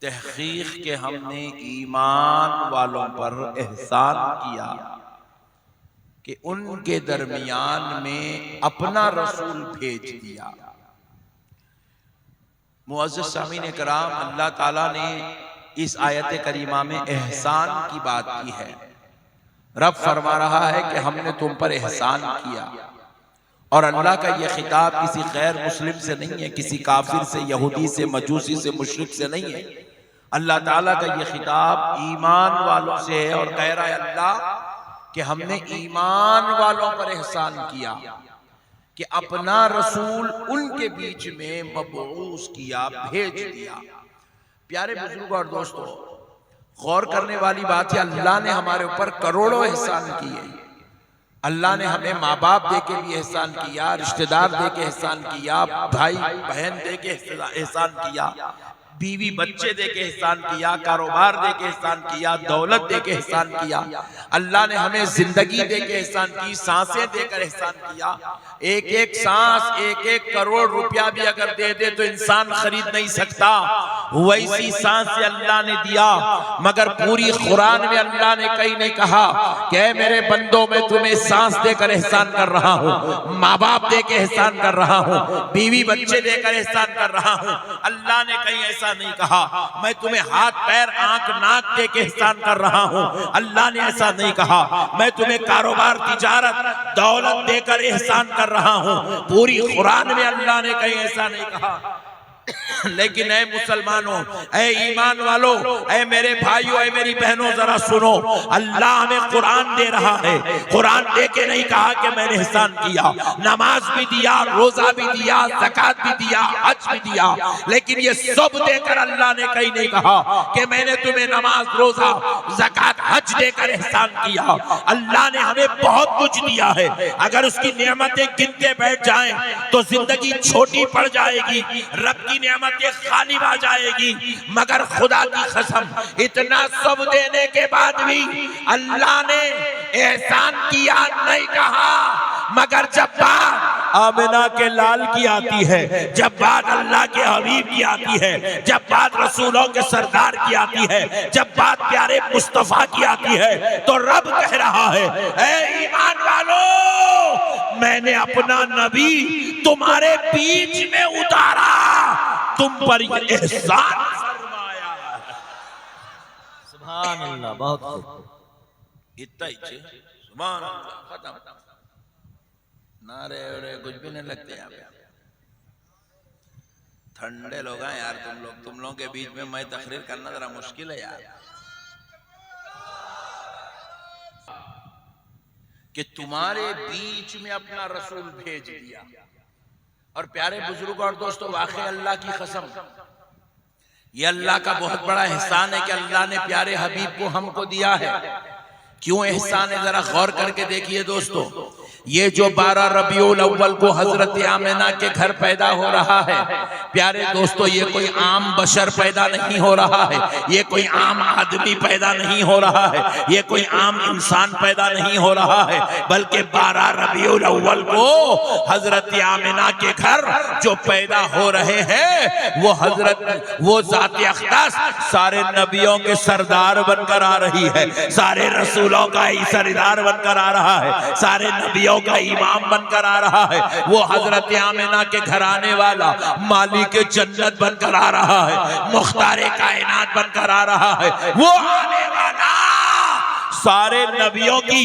तहकीक के हमने ईमान वालों पर एहसान किया कि उनके दरमियान में अपना रसूल भेज दिया। मुअज़्ज़िज़ सामीन कराम, अल्लाह ताला ने इस आयत करीमा में एहसान की बात की है। रब फरमा रहा है कि हमने तुम पर एहसान किया, और अल्लाह का यह खिताब किसी गैर मुस्लिम से नहीं है, किसी काफिर से, यहूदी से, मजूसी से, मुशरिक से नहीं है। अल्लाह ताला का यह खिताब ईमान वालों से है, और कह रहा है अल्लाह कि हमने ईमान वालों पर एहसान किया कि अपना रसूल उनके बीच में मबऊस किया, भेज दिया। प्यारे बुजुर्ग और दोस्तों, गौर करने वाली बात है, अल्लाह ने हमारे ऊपर करोड़ों एहसान किए। अल्लाह ने हमें माँ बाप दे के भी एहसान किया, रिश्तेदार दे के एहसान किया, भाई बहन दे के एहसान किया, बीवी बच्चे दे के एहसान किया, कारोबार दे के एहसान किया, दौलत दे के एहसान किया। अल्लाह ने हमें जिंदगी दे के एहसान की, सांसें देकर एहसान किया। एक एक सांस, एक एक करोड़ रुपया भी अगर दे दे तो इंसान खरीद नहीं सकता, वैसी सांस से अल्लाह ने दिया। मगर पूरी कुरान में अल्लाह ने कहीं नहीं कहा कि मेरे बंदों में तुम्हें सांस देकर एहसान कर रहा हूँ, माँ बाप दे के एहसान कर रहा हूँ, बीवी बच्चे देकर एहसान कर रहा हूँ। अल्लाह ने कहीं ऐसा नहीं कहा मैं तुम्हें हाथ पैर आंख नाक दे के एहसान कर रहा हूँ। अल्लाह ने ऐसा नहीं कहा मैं तुम्हें कारोबार तिजारत दौलत देकर एहसान कर रहा हूँ। पूरी कुरान में अल्लाह ने कहीं ऐसा नहीं कहा। लेकिन ऐ मुसलमानों, ऐ ईमान वालों, ऐ मेरे भाइयों, ऐ मेरी बहनों, जरा सुनो, अल्लाह हमें कुरान दे रहा है। कुरान दे के नहीं कहा कि मैंने एहसान किया, नमाज भी दिया, रोजा भी दिया, ज़कात भी दिया, हज भी दिया, लेकिन ये सब देकर अल्लाह ने कहीं नहीं कहा कि मैंने तुम्हें नमाज, रोजा, ज़कात, हज देकर एहसान किया। अल्लाह ने हमें बहुत कुछ दिया है, अगर उसकी नेमतें गिनते बैठ जाएं तो जिंदगी छोटी पड़ जाएगी, रब की नेमतें खालिब आ जाएगी। मगर खुदा की कसम, इतना सब देने के बाद भी अल्लाह ने एहसान किया नहीं कहा। मगर जब बात आमिना के लाल की आती है, जब बात अल्लाह के हबीब की आती है, जब बात रसूलों के सरदार की आती है, जब बात प्यारे मुस्तफा की आती है, तो रब कह रहा है ऐ ईमान वालों, मैंने अपना नबी तुम्हारे बीच में उतारा, तुम पर एहसान फरमाया। सुभान अल्लाह, बहुत खूब। इतना ही सुभान अल्लाह, खत्म। नारे और कुछ भी नहीं लगते यहाँ पे। ठंडे लोग हैं यार तुम लोग के बीच में मैं तकरीर करना जरा मुश्किल है यार, कि तुम्हारे बीच में अपना रसूल भेज दिया। और प्यारे बुजुर्ग और दोस्तों, वाकई अल्लाह की कसम, ये अल्लाह का बहुत बड़ा एहसान है कि अल्लाह ने प्यारे हबीब को हमको दिया है। क्यों एहसान है, जरा गौर करके देखिए दोस्तों। ये जो 12 रबीउल अव्वल को हजरत आमिना के घर पैदा हो रहा है, प्यारे दोस्तों, ये कोई आम बशर पैदा नहीं हो रहा है, ये कोई आम आदमी पैदा नहीं हो रहा है, ये कोई आम इंसान पैदा नहीं हो रहा है, बल्कि 12 रबीउल अव्वल को हजरत आमिना के घर जो पैदा हो रहे हैं, वो ज़ात अक़दस सारे नबियों के सरदार बनकर आ रही है, सारे रसूलों का सरदार बनकर आ रहा है, सारे नबियों का इमाम बनकर आ रहा है। वो हजरत आमिना के घर आने वाला मालिक जन्नत बनकर आ रहा है, मुख्तारे कायनात बनकर आ रहा है। वो आने वाला सारे नबियों की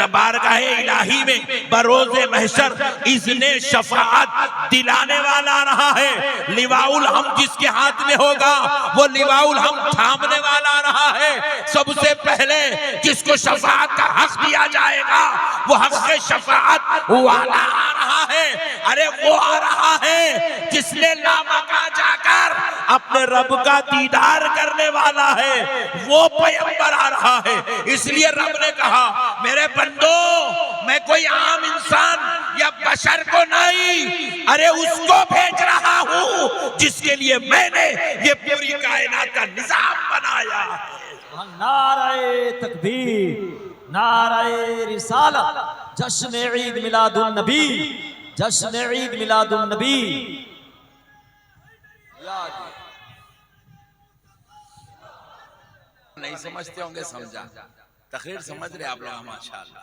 बारगाहे इलाही में बरोज़े महशर इज़्ने शफाअत दिलाने वाला आ रहा है। लिवाउल हम जिसके हाथ में होगा, वो लिवाउल हम थामने वाला आ रहा है। सबसे पहले जिसको शफाअत का हक दिया जाएगा, वो हक के शफाअत वाला आ रहा है। अरे वो आ रहा है जिसने लामका जाकर अपने रब का दीदार करने वाला है, वो पैगंबर आ रहा है। इसलिए रब ने कहा मेरे बंदो, मैं कोई आम इंसान या बशर को नहीं, अरे उसको भेज रहा हूँ जिसके लिए मैंने ये पूरी कायनात का निजाम बनाया है। नारे तकबीर, नारे रिसालत, जश्न ईद मिलादुन नबी, जश्न ईद मिलादुन नबी। नहीं समझते होंगे, समझा। तकरीर समझ रहे आप लोग माशाअल्लाह।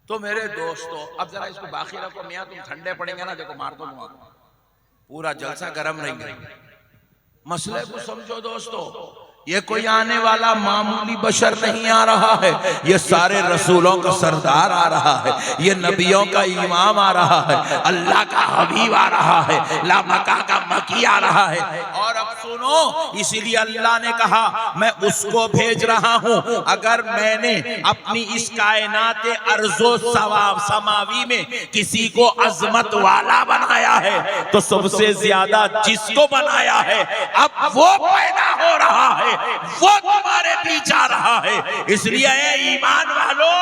तो मेरे दोस्तों अब जरा इसको बाकी रखो, मियाँ तुम ठंडे पड़ेंगे ना, देखो मार दो पूरा जलसा गर्म रहेंगे। मसले को समझो दोस्तों, ये कोई आने वाला मामूली बशर नहीं आ रहा है, ये सारे रसूलों का सरदार आ रहा है, ये नबियों का इमाम आ रहा है, अल्लाह का हबीब आ रहा है, लामका का मकी आ रहा है। और अब सुनो, इसीलिए अल्लाह ने कहा मैं उसको भेज रहा हूं। अगर मैंने अपनी इस कायनात अर्जो समावी में किसी को अजमत वाला बनाया है तो सबसे ज्यादा जिसको बनाया है अब वो पैदा हो रहा है, वो तुम्हारे बीच आ रहा है। इसलिए ईमान वालों,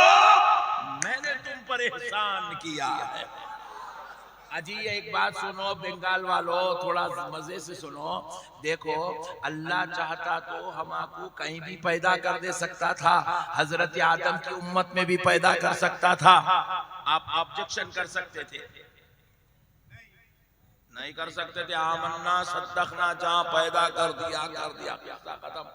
मैंने तुम पर एहसान किया है। अजी एक बात सुनो बंगाल वालों, थोड़ा मजे से सुनो। देखो अल्लाह चाहता तो हमको कहीं भी पैदा कर दे सकता था, हजरत आदम की उम्मत में भी पैदा कर सकता था। आप ऑब्जेक्शन कर सकते थे? नहीं कर सकते थे। आमन्ना सद्दखना, जहां पैदा कर दिया खत्म।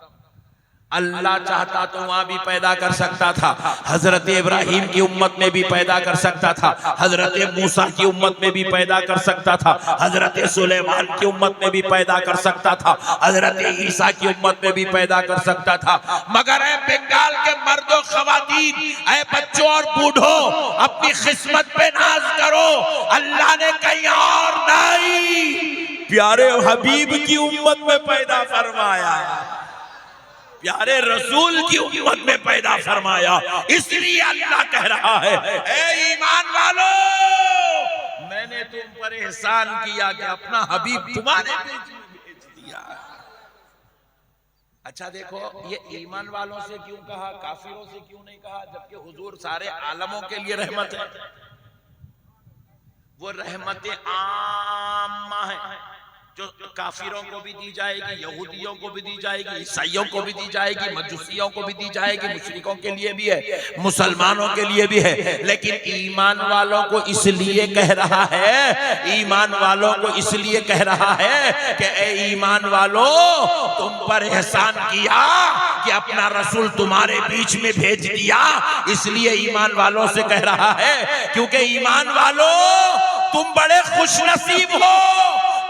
अल्लाह चाहता तो वहां भी पैदा कर सकता था, हजरत इब्राहिम की उम्मत में भी पैदा कर सकता था, हजरत मूसा की उम्मत में भी पैदा कर सकता था, हजरत सुलेमान की उम्मत में भी पैदा कर सकता था, हजरत ईसा की उम्मत में भी पैदा कर सकता था। मगर ऐ बंगाल के मर्दों खवातीन, ऐ बच्चों और बूढ़ों, अपनी किस्मत पे नाज करो। अल्लाह ने कहीं और नहीं, प्यारे हबीब की उम्मत में पैदा फरमाया, प्यारे रसूल की उम्मत में पैदा फरमाया। इसलिए अल्लाह कह रहा है ए ईमान वालों, मैंने तुम पर एहसान किया कि अपना हबीब तुम्हारे बीच में भेज दिया। अच्छा देखो, ये ईमान वालों से क्यों कहा, काफिरों से क्यों नहीं कहा, जबकि हुजूर सारे आलमों के लिए रहमत है। वो रहमत आम्मा है जो काफिरों को भी दी जाएगी, यहूदियों को भी दी जाएगी, ईसाइयों को भी दी जाएगी, मजूसियों को भी दी जाएगी, मुशरिकों के लिए भी है, मुसलमानों के लिए भी है। लेकिन ईमान वालों को इसलिए कह रहा है, ईमान वालों को इसलिए कह रहा है कि ए ईमान वालों, तुम पर एहसान किया कि अपना रसूल तुम्हारे बीच में भेज दिया। इसलिए ईमान वालों से कह रहा है, क्योंकि ईमान वालों तुम बड़े खुशनसीब हो,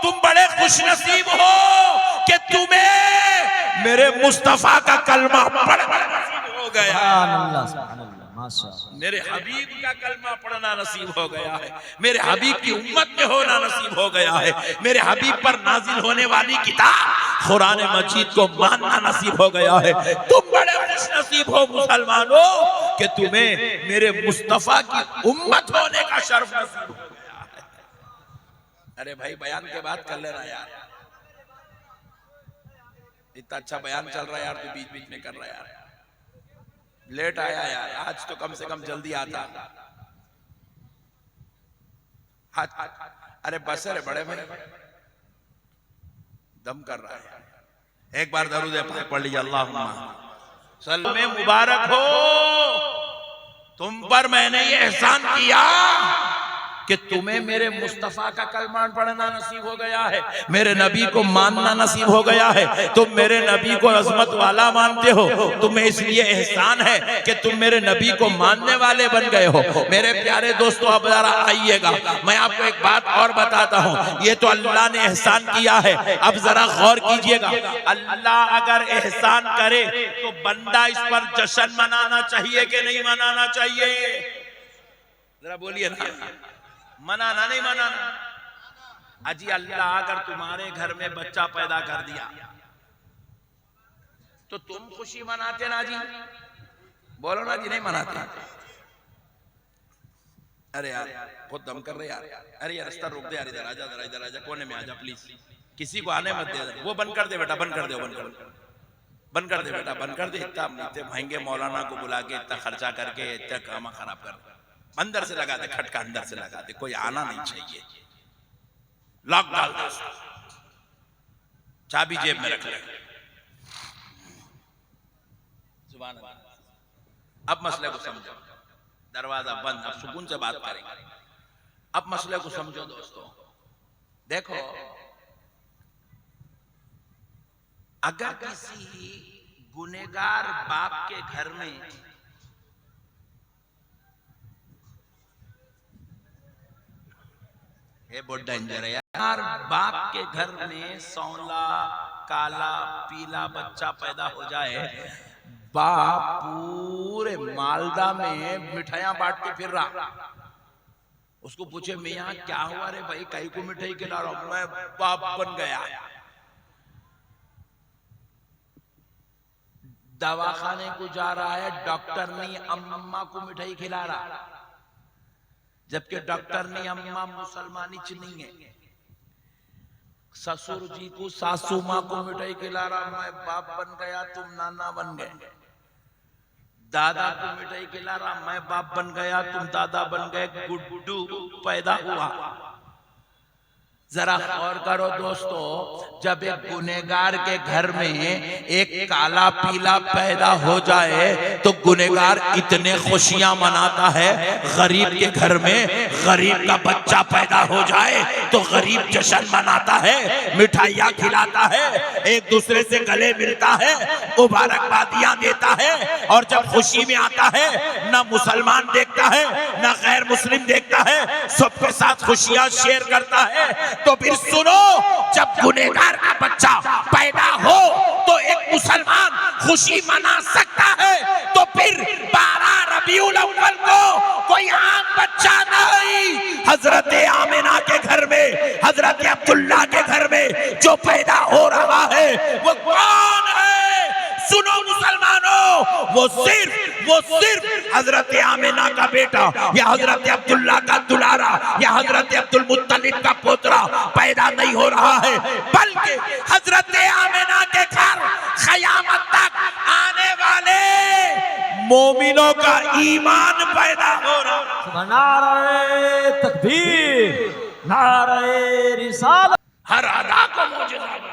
तुम बड़े खुशनसीब हो कि तुम्हें मेरे मुस्तफा का कलमा पढ़ना नसीब हो गया, मेरे हबीब का कलमा पढ़ना नसीब हो गया है, मेरे हबीब की उम्मत में होना नसीब हो गया है, मेरे हबीब पर नाजिल होने वाली किताब कुरान मजीद को मानना नसीब हो गया है। तुम बड़े खुशनसीब हो मुसलमानों कि तुम्हें मेरे मुस्तफा की उम्मत होने का शर्फ नसीब हो गया है। अरे भाई बयान के बाद कर लेना यार, इतना अच्छा बयान चल रहा है यार, तू बीच बीच में कर रहा है यार, लेट आया यार, आज तो कम से कम जल्दी आता। अरे बस रे बड़े भाई, दम कर रहा है। एक बार दरूद पाक पढ़ लीजिए, अल्लाहुम्मा सल्ले मुबारक हो, तुम पर मैंने ये एहसान किया कि तुम्हें मेरे मुस्तफा का कलमा पढ़ना नसीब हो गया है, मेरे नबी को मानना नसीब हो गया है। तुम मेरे नबी को अजमत वाला मानते हो, तुम्हें इसलिए एहसान है कि तुम मेरे नबी को मानने वाले बन गए हो। मेरे प्यारे दोस्तों अब जरा आइएगा, मैं आपको एक बात और बताता हूँ। ये तो अल्लाह ने एहसान किया है, अब जरा गौर कीजिएगा। अल्लाह अगर एहसान करे तो बंदा इस पर जश्न मनाना चाहिए कि नहीं मनाना चाहिए? जरा बोलिए ना, मनाना नहीं मनाना? अजी अल्लाह अगर तुम्हारे घर में बच्चा पैदा कर दिया तो तुम खुशी मनाते ना जी? बोलो ना जी, नहीं मनाते? अरे यार बहुत दम कर रहे यार, अरे यार रास्ता रोक दे यार, इधर आजा, इधर आजा, कोने में आजा प्लीज, किसी को आने मत दे। वो बंद कर दे बेटा, बंद कर दे, बंद कर दे, बंद कर दे बेटा, बंद कर दे। इतना महंगे मौलाना को बुला के इतना खर्चा करके इतना काम खराब कर, अंदर से लगा दे खटका, अंदर से लगा दे, कोई आना नहीं चाहिए, लॉक डाल दे, चाबी जेब में रख ले। सुभान अल्लाह। अब मसले को समझो, दरवाजा बंद, अब सुकून से बात करेंगे। अब मसले को समझो दोस्तों। देखो, अगर किसी गुनेगार बाप के घर में बहुत डेंजर है यार। बाप के घर में सौला काला पीला बच्चा पैदा हो जाए, बाप पूरे मालदा में मिठाइयां बांट के फिर रहा, उसको पूछे मियाँ क्या हुआ रे भाई, कई को मिठाई खिला रहा हूं, मैं बाप बन गया। दवाखाने को जा रहा है, डॉक्टर नहीं अम्मा को मिठाई खिला रहा, जबकि डॉक्टर नहीं अम्मा मुसलमानी नहीं है। ससुर जी को सासू माँ को मिठाई खिला रहा, मैं बाप बन गया तुम नाना बन गए। दादा को मिठाई खिला रहा, मैं बाप बन गया तुम दादा बन गए, गुड्डू पैदा हुआ। जरा गौर करो दोस्तों, जब एक गुनेगार के घर में एक काला पीला पैदा हो जाए तो गुनेगार इतने खुशियां मनाता है। गरीब के घर में गरीब का बच्चा पैदा हो जाए तो गरीब जश्न मनाता है, मिठाइयाँ खिलाता है, एक दूसरे से गले मिलता है, मुबारकबादियां देता है। और जब खुशी में आता है ना मुसलमान देखता है ना गैर मुस्लिम देखता है, सबके साथ खुशियां शेयर करता है। तो फिर सुनो, जब गुनहगार का बच्चा पैदा हो तो एक मुसलमान खुशी मना सकता है, तो फिर 12 रबीउल अव्वल को कोई आम बच्चा नहीं, हजरत आमिना के घर में, हजरत अब्दुल्ला के घर में जो पैदा हो रहा है वो कौन है? सुनो मुसलमानों, वो सिर्फ हजरत आमिना का बेटा या हजरत अब्दुल्ला का दुलारा या हजरत अब्दुल मुत्तलिब का पोतरा पैदा नहीं हो रहा है, बल्कि हजरत आमिना के घर क़यामत तक आने वाले मोमिनों का ईमान पैदा हो रहा है। नारे तकबीर, नारे रिसालत। हर अदा को मौजूदा बना दिया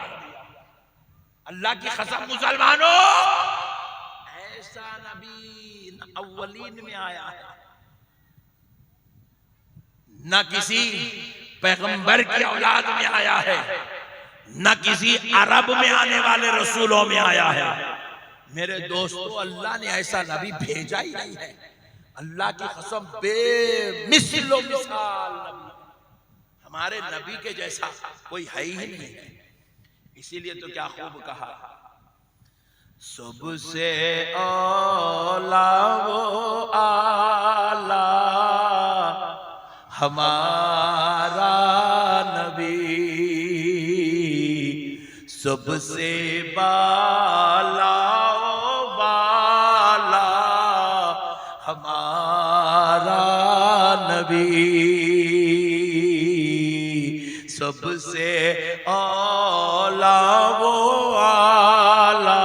अल्लाह की कसम। मुसलमानों, ऐसा नबी न अव्वलीन में आया है, न किसी पैगंबर की औलाद में आया है, न किसी अरब में आने वाले रसूलों में आया है। मेरे दोस्तों, अल्लाह ने ऐसा नबी भेजा ही नहीं है। अल्लाह की कसम, बेमिसाल नबी, हमारे नबी के जैसा कोई है ही नहीं है। इसीलिए तो क्या खूब कहा, सबसे औला वो आला हमारा नबी, सबसे बाला वाला हमारा नबी, सबसे औला वो आला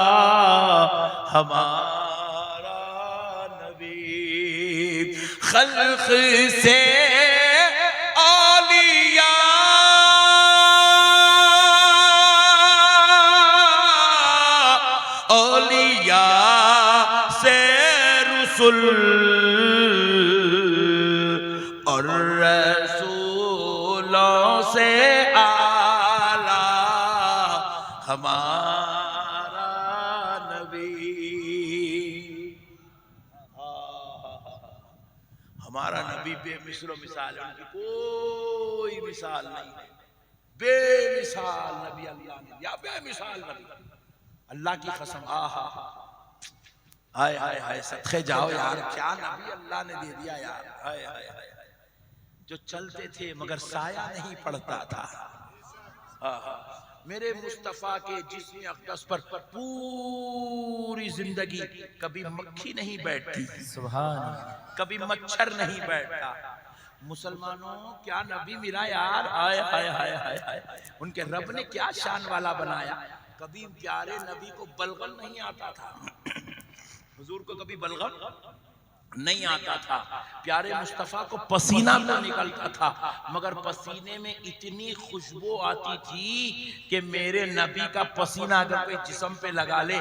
हमारा नबी। खल्क़ से औलिया औलिया से रसूल और रसूलों से आला हमारा नबी। हमारा नबी बेमिसाल मिसाल है, उनकी कोई मिसाल नहीं है। बेमिसाल नबी अल्लाह ने दिया, बेमिसाल नबी, अल्लाह की कसम। हाय हाय हाय, सदके जाओ यार, क्या नबी अल्लाह ने दे दिया यार। हाय हाय हाय, जो चलते थे मगर साया नहीं पड़ता था। मेरे मुस्तफा के जिस्म अक़दस पर पूरी जिंदगी कभी मक्खी नहीं बैठती, सुभान अल्लाह, कभी मच्छर नहीं बैठता। मुसलमानों, क्या नबी मिला यार। हाय हाय हाय हाय हाय, उनके रब ने क्या शान वाला बनाया। कभी प्यारे नबी को बलगम नहीं आता था, हुजूर को कभी बलगम नहीं आता था। प्यारे मुस्तफा को पसीना तो निकलता था, मगर पसीने में इतनी खुशबू आती थी कि मेरे नबी का पसीना अगर कोई जिस्म पे लगा ले,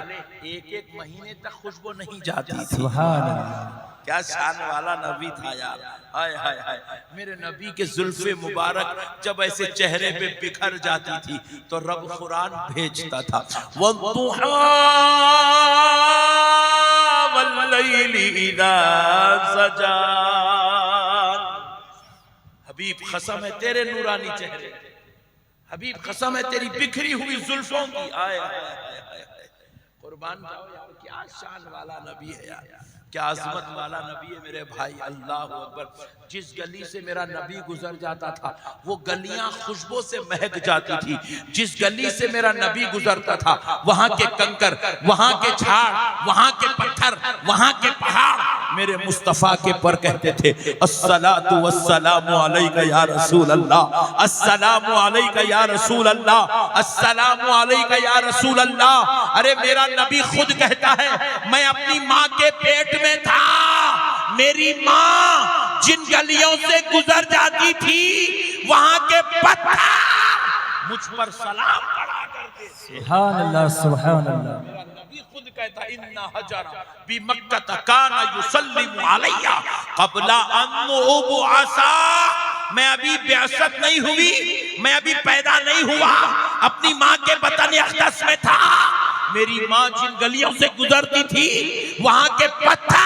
एक एक महीने तक खुशबू नहीं जाती थी। सुभान अल्लाह, क्या शान वाला नबी था यार। हाय हाय हाय, मेरे नबी के जुल्फे मुबारक जब ऐसे चेहरे पे बिखर जाती थी तो रब कुरान भेजता था, वद्दुहा वल्लैलि इज़ा सजा। हबीब कसम है तेरे नूरानी चेहरे, हबीब कसम है तेरी बिखरी हुई जुल्फों की। आए कुर्बान जाओ यार, क्या शान वाला नबी है यार, क्या अजमत वाला नबी है मेरे भाई। अल्लाह अकबर। जिस गली से मेरा नबी गुजर जाता था वो गलियां खुशबू से महक जाती थी। जिस गली से मेरा नबी गुजरता था वहां के कंकर, वहां के झाड़, वहां के पत्थर, वहां के पहाड़ मेरे मुस्तफा के पर कहते थे अस्सलातु वस्सलामु अलैका या रसूल अल्लाह, अस्सलामु अलैका या रसूल अल्लाह, अस्सलामु अलैका या रसूल अल्लाह। अरे मेरा नबी खुद कहता है मैं अपनी माँ के पेट में था, मेरी माँ जिन गलियों से गुजर जाती थी वहां के पत्थर मुझ पर सलाम पड़ा करते थे। सुभान अल्लाह, सुभान अल्लाह। मेरा नबी खुद कहता इन्ना हजरा बी मक्का काना युसल्लिमु अलैया क़ब्ला अन उबअसा। मैं अभी बेअसत नहीं हुई, मैं अभी पैदा नहीं हुआ, अपनी माँ के बतन अक़दस में था। मेरी माँ जिन गलियों से गुजरती थी वहां के पत्थर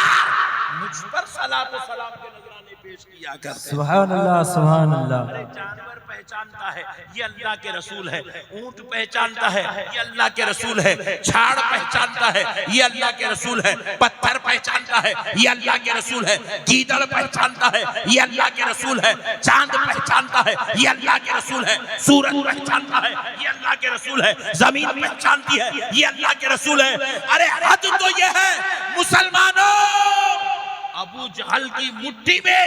मुझ पर सलात व सलाम के नजराने पेश किया करते। सुभान अल्लाह, सुभान अल्लाह। जानवर पहचानता है ये अल्लाह के रसूल है, ऊंट पहचानता है ये अल्लाह के रसूल है, झाड़ पहचानता है ये अल्लाह के रसूल है, पत्थर पहचानता है ये अल्लाह के रसूल है, गीदड़ पहचानता है ये अल्लाह के रसूल है, चांद पहचानता है ये अल्लाह के रसूल है, सूरज पहचानता है ये अल्लाह के रसूल है, जमीन पहचानती है ये अल्लाह के रसूल है। अरे हद तो ये है मुसलमानों, अबू जहल की मुट्ठी में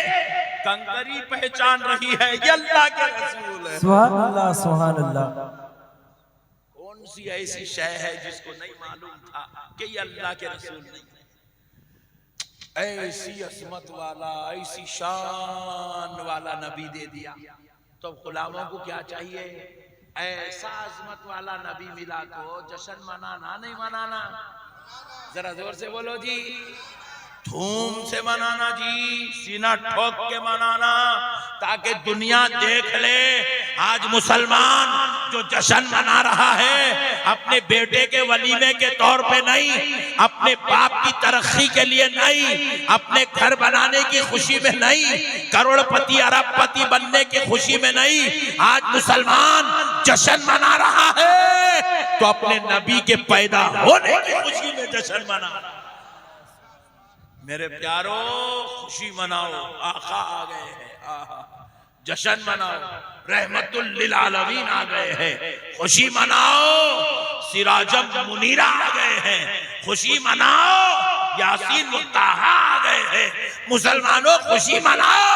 कंकरी पहचान रही है ये अल्लाह के रसूल है। सुभान अल्लाह, सुभान अल्लाह। कौन सी ऐसी शय है जिसको नहीं मालूम था कि ये अल्लाह के रसूल नहीं है। ऐसी असमत वाला, ऐसी शान वाला नबी दे दिया तो गुलामों को क्या चाहिए? ऐसा अजमत वाला नबी मिला तो जश्न मनाना नहीं मनाना? जरा जोर से बोलो जी, धूम से मनाना जी, सीना ठोक के मनाना, ताकि दुनिया देख ले आज मुसलमान जो जश्न मना रहा है अपने बेटे के वलीमे के तौर पे नहीं, अपने बाप की तरक्की के लिए नहीं, अपने घर बनाने की खुशी में नहीं, करोड़पति अरबपति बनने की खुशी में नहीं, आज मुसलमान जश्न मना रहा है तो अपने नबी के पैदा होने की खुशी में जश्न मना। मेरे प्यारो खुशी मनाओ, आका आ गए हैं, जश्न मनाओ, रहमतुल लिल आलमीन आ गए हैं, खुशी मनाओ, सिराजम मुनीरा आ गए हैं, खुशी मनाओ, यासीन मुत्ताहा आ गए हैं। मुसलमानों खुशी मनाओ,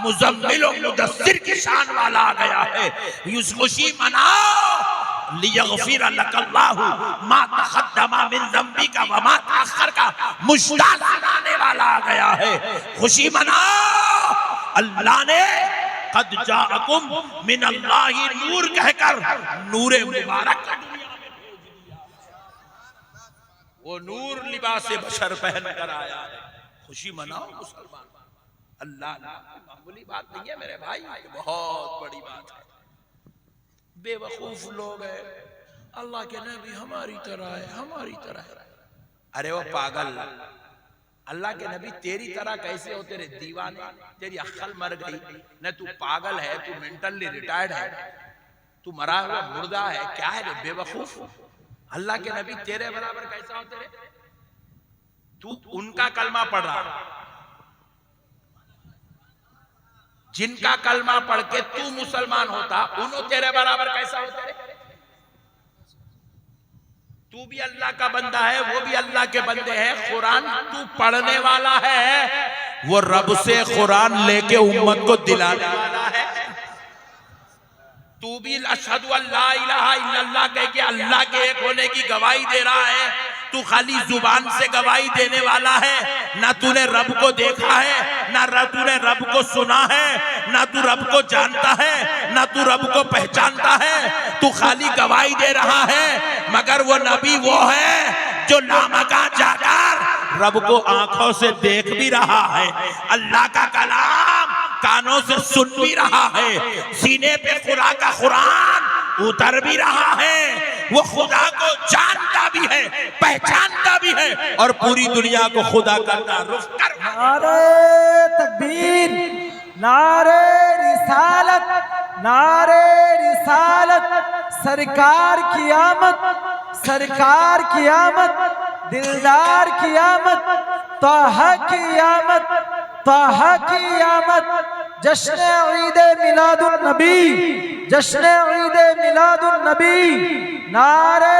मुज़म्मिल और मुदस्सिर की शान वाला आ गया है, खुशी मनाओ, लियग़फ़िर लकल्लाहु मा तक़द्दमा मिन ज़ंबिका व मा तअख़्ख़र का मुश्ताक़ आने वाला आ गया है। खुशी मनाओ, अल्लाह ने क़द जाअकुम मिनल्लाहि नूर कहकर नूरे मुबारक दुनिया में भेज दिया। वो नूर लिबास बशर पहन कर आया है। खुशी मनाओ मुसलमान, अल्लाह मामूली बात नहीं है मेरे भाई, बहुत बड़ी बात है। बेवकूफ लोग हैं, अल्लाह के नबी हमारी तरह है, हमारी तरह है। अरे वो पागल, अल्लाह के नबी तेरी तरह कैसे हो? तेरे दीवाने, तेरी अक्ल मर गई न, तू पागल है, तू मेंटली रिटायर्ड है, तू मरा हुआ मुर्दा है, क्या है रे बेवकूफ? अल्लाह के नबी तेरे बराबर कैसा हो? तेरे तू उनका कलमा पढ़ रहा, जिनका कलमा पढ़ के तू मुसलमान होता, उन्हों तेरे बराबर कैसा होते रे? तू भी अल्लाह का बंदा है, वो भी अल्लाह के बंदे हैं। कुरान तू पढ़ने वाला है, वो रब से कुरान लेके उम्मत को दिलाने वाला है। तू भी अशहदु अल्ला इलाहा इल्लल्लाह कह के अल्लाह के एक होने की गवाही दे रहा है। तू खाली जुबान से गवाही देने वाला है, ना तूने रब को देखा है, ना तूने रब को सुना है, ना तू रब को जानता है, ना तू रब को पहचानता है। तू खाली गवाही दे रहा है, मगर वो नबी वो है जो लामकान जाकर रब को आंखों से देख भी रहा है, अल्लाह का कलाम कानों से सुन भी रहा है, सीने पे खुदा का कुरान उतर भी रहा है। वो खुदा को जानता भी है, पहचानता भी है, है और पूरी दुनिया को खुदा का तारुफ करवा। नारे तकबीर, नारे रिसालत, नारे रिसालत, सरकार की आमद, सरकार की आमद, दिलदार की आमद, ताहा की आमद, ताहा की आमद, जश्न ईद मिलादुन नबी, जश्न ईद मिलादुन नबी, नारे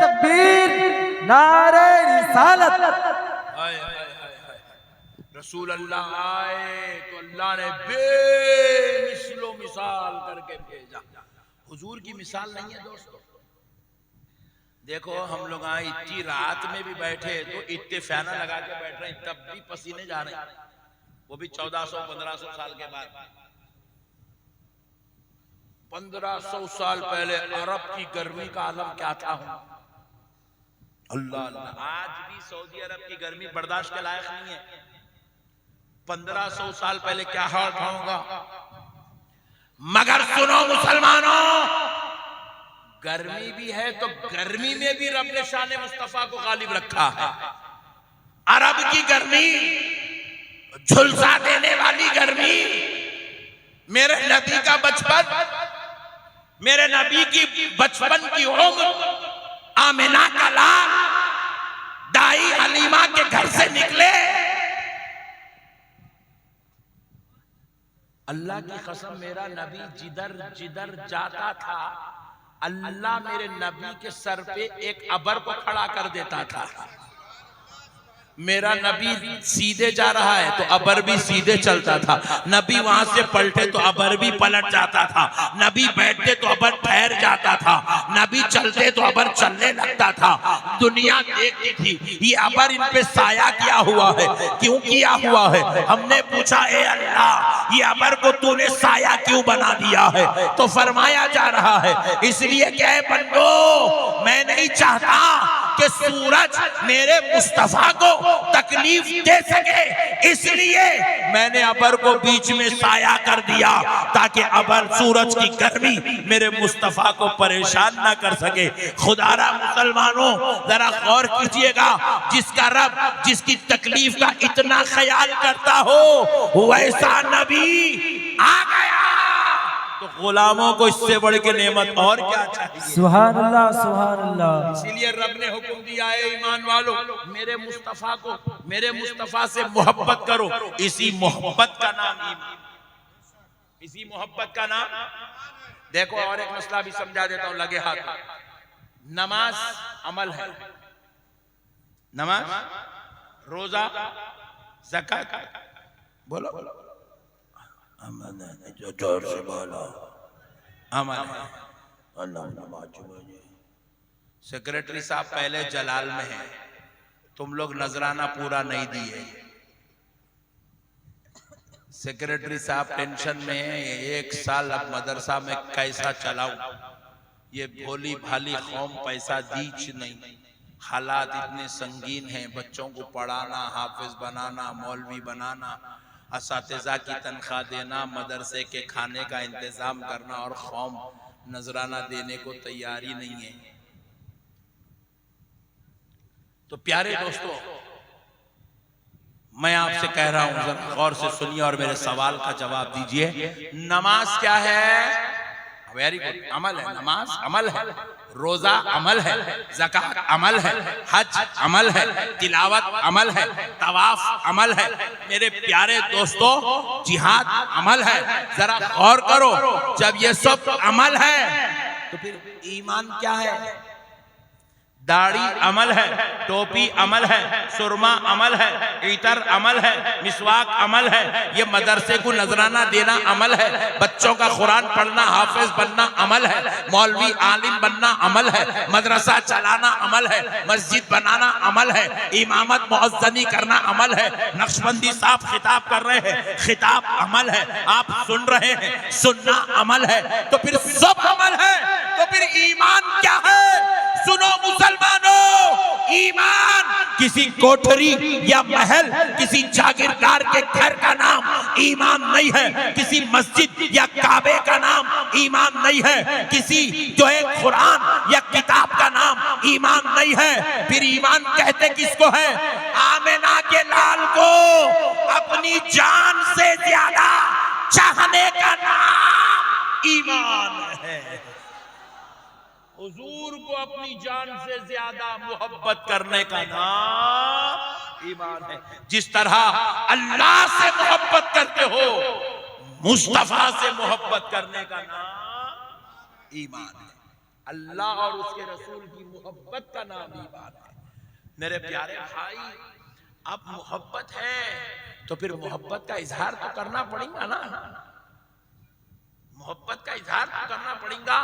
तकबीर, नारे रिसालत। रसूल अल्लाह आए तो अल्लाह ने बेमिसलो मिसाल करके भेजा। हुजूर की मिसाल नहीं है दोस्तों। देखो हम लोग यहाँ इतनी रात में भी बैठे तो इतने फैना लगा के बैठ रहे हैं, तब भी पसीने जा रहे हैं, वो भी 1400-1500 साल के बाद। 1500 साल पहले अरब की गर्मी का आलम क्या था। अल्लाह अल्लाह, आज भी सऊदी अरब की गर्मी बर्दाश्त के लायक नहीं है। 1500 साल पहले क्या हाल होगा। मगर सुनो मुसलमानों, गर्मी भी है तो गर्मी में भी रब ने शान मुस्तफा को गालिब रखा है। अरब की गर्मी, झुलसा देने वाली गर्मी, मेरे नबी का बचपन, मेरे नबी की बचपन की उम्र, आमिना का लाल दाई हलीमा के घर से निकले। अल्लाह की कसम, मेरा नबी जिधर जिधर जाता था अल्लाह मेरे नबी के सर पे एक अबर को खड़ा कर देता था। मेरा नबी सीधे जा रहा है तो अबर भी सीधे चलता था। नबी वहां से पलटे तो अबर भी पलट जाता था। नबी बैठते तो अबर ठहर जाता था। नबी चलते तो अबर चलने लगता था। दुनिया देखती थी ये अबर इन पे साया किया हुआ है, क्यों किया हुआ है। हमने पूछा, ए अल्लाह ये अबर को तूने साया क्यों बना दिया है। तो फरमाया जा रहा है इसलिए क्या है बंदो, मैं नहीं चाहता कि सूरज मेरे मुस्तफा को तकलीफ दे सके, इसलिए मैंने अबर को बीच में साया कर दिया ताकि अबर सूरज की गर्मी मेरे मुस्तफा को परेशान ना कर सके। खुदारा मुसलमानों जरा गौर कीजिएगा, जिसका रब जिसकी तकलीफ का इतना ख्याल करता हो वैसा नबी आ गया तो गुलामों को इससे बढ़ के नेमत और क्या चाहिए। सुभान अल्लाह, सुभान अल्लाह। इसीलिए रब ने हुक्म दिया है ईमान वालों, मेरे मुस्तफा को, मेरे मुस्तफा से मोहब्बत करो। इसी मोहब्बत का नाम ईमान, इसी मोहब्बत का नाम। देखो और एक मसला भी समझा देता हूं, लगे हाथ। नमाज अमल है, नमाज, रोजा, ज़कात, बोलो अमल है, जो जोर से बोलो अमल है। सेक्रेटरी साहब पहले जलाल में है, तुम लोग नजराना पूरा नहीं दिए। सेक्रेटरी साहब टेंशन में है, एक साल अब मदरसा में कैसा चलाऊं। ये भोली भाली कौम पैसा दीच नहीं, हालात इतने संगीन हैं, बच्चों को पढ़ाना, हाफिज बनाना, मौलवी बनाना, असातिज़ा की तनख्वाह देना, मदरसे के खाने का इंतजाम करना, और कौम नजराना देने को तैयारी नहीं है। तो प्यारे दोस्तों, मैं आपसे कह रहा हूं जरा गौर से सुनिए और मेरे सवाल का जवाब दीजिए। नमाज क्या है? वेरी गुड, अमल है। नमाज अमल है, रोजा अमल है, ज़कात अमल है, हज अमल है, तिलावत अमल है, तवाफ अमल है। मेरे प्यारे दोस्तों, जिहाद अमल है। जरा गौर करो, जब ये सब अमल है तो फिर ईमान क्या है? दाढ़ी अमल है, टोपी अमल है, सुरमा अमल है, इतर अमल है, मिसवाक अमल है, ये मदरसे को नजराना देना अमल है, बच्चों का कुरान पढ़ना, हाफिज बनना अमल है, मौलवी आलिम बनना अमल है, मदरसा चलाना अमल है, मस्जिद बनाना अमल है, इमामत मुअज्जनी करना अमल है। नक्शबंदी साहब खिताब कर रहे हैं, खिताब अमल है, आप सुन रहे हैं, सुनना अमल है। तो फिर सब अमल है, तो फिर ईमान क्या है? सुनो मुसलमानों, ईमान किसी कोठरी या महल, किसी जागीरदार के घर का नाम ईमान नहीं है, किसी मस्जिद या काबे का नाम ईमान नहीं है, किसी जो है कुरान या किताब का नाम ईमान नहीं है। फिर ईमान कहते किसको है? आमिना के लाल को अपनी जान से ज्यादा चाहने का नाम ईमान है। हुजूर को अपनी जान से ज्यादा मोहब्बत करने का नाम ईमान है। जिस तरह अल्लाह से मोहब्बत करते हो, मुस्तफा से मोहब्बत करने का नाम ईमान है। अल्लाह और उसके रसूल की मोहब्बत का नाम ईमान है। मेरे प्यारे भाई, अब मोहब्बत है तो फिर मोहब्बत का इजहार तो करना पड़ेगा ना, मोहब्बत का इजहार तो करना पड़ेगा।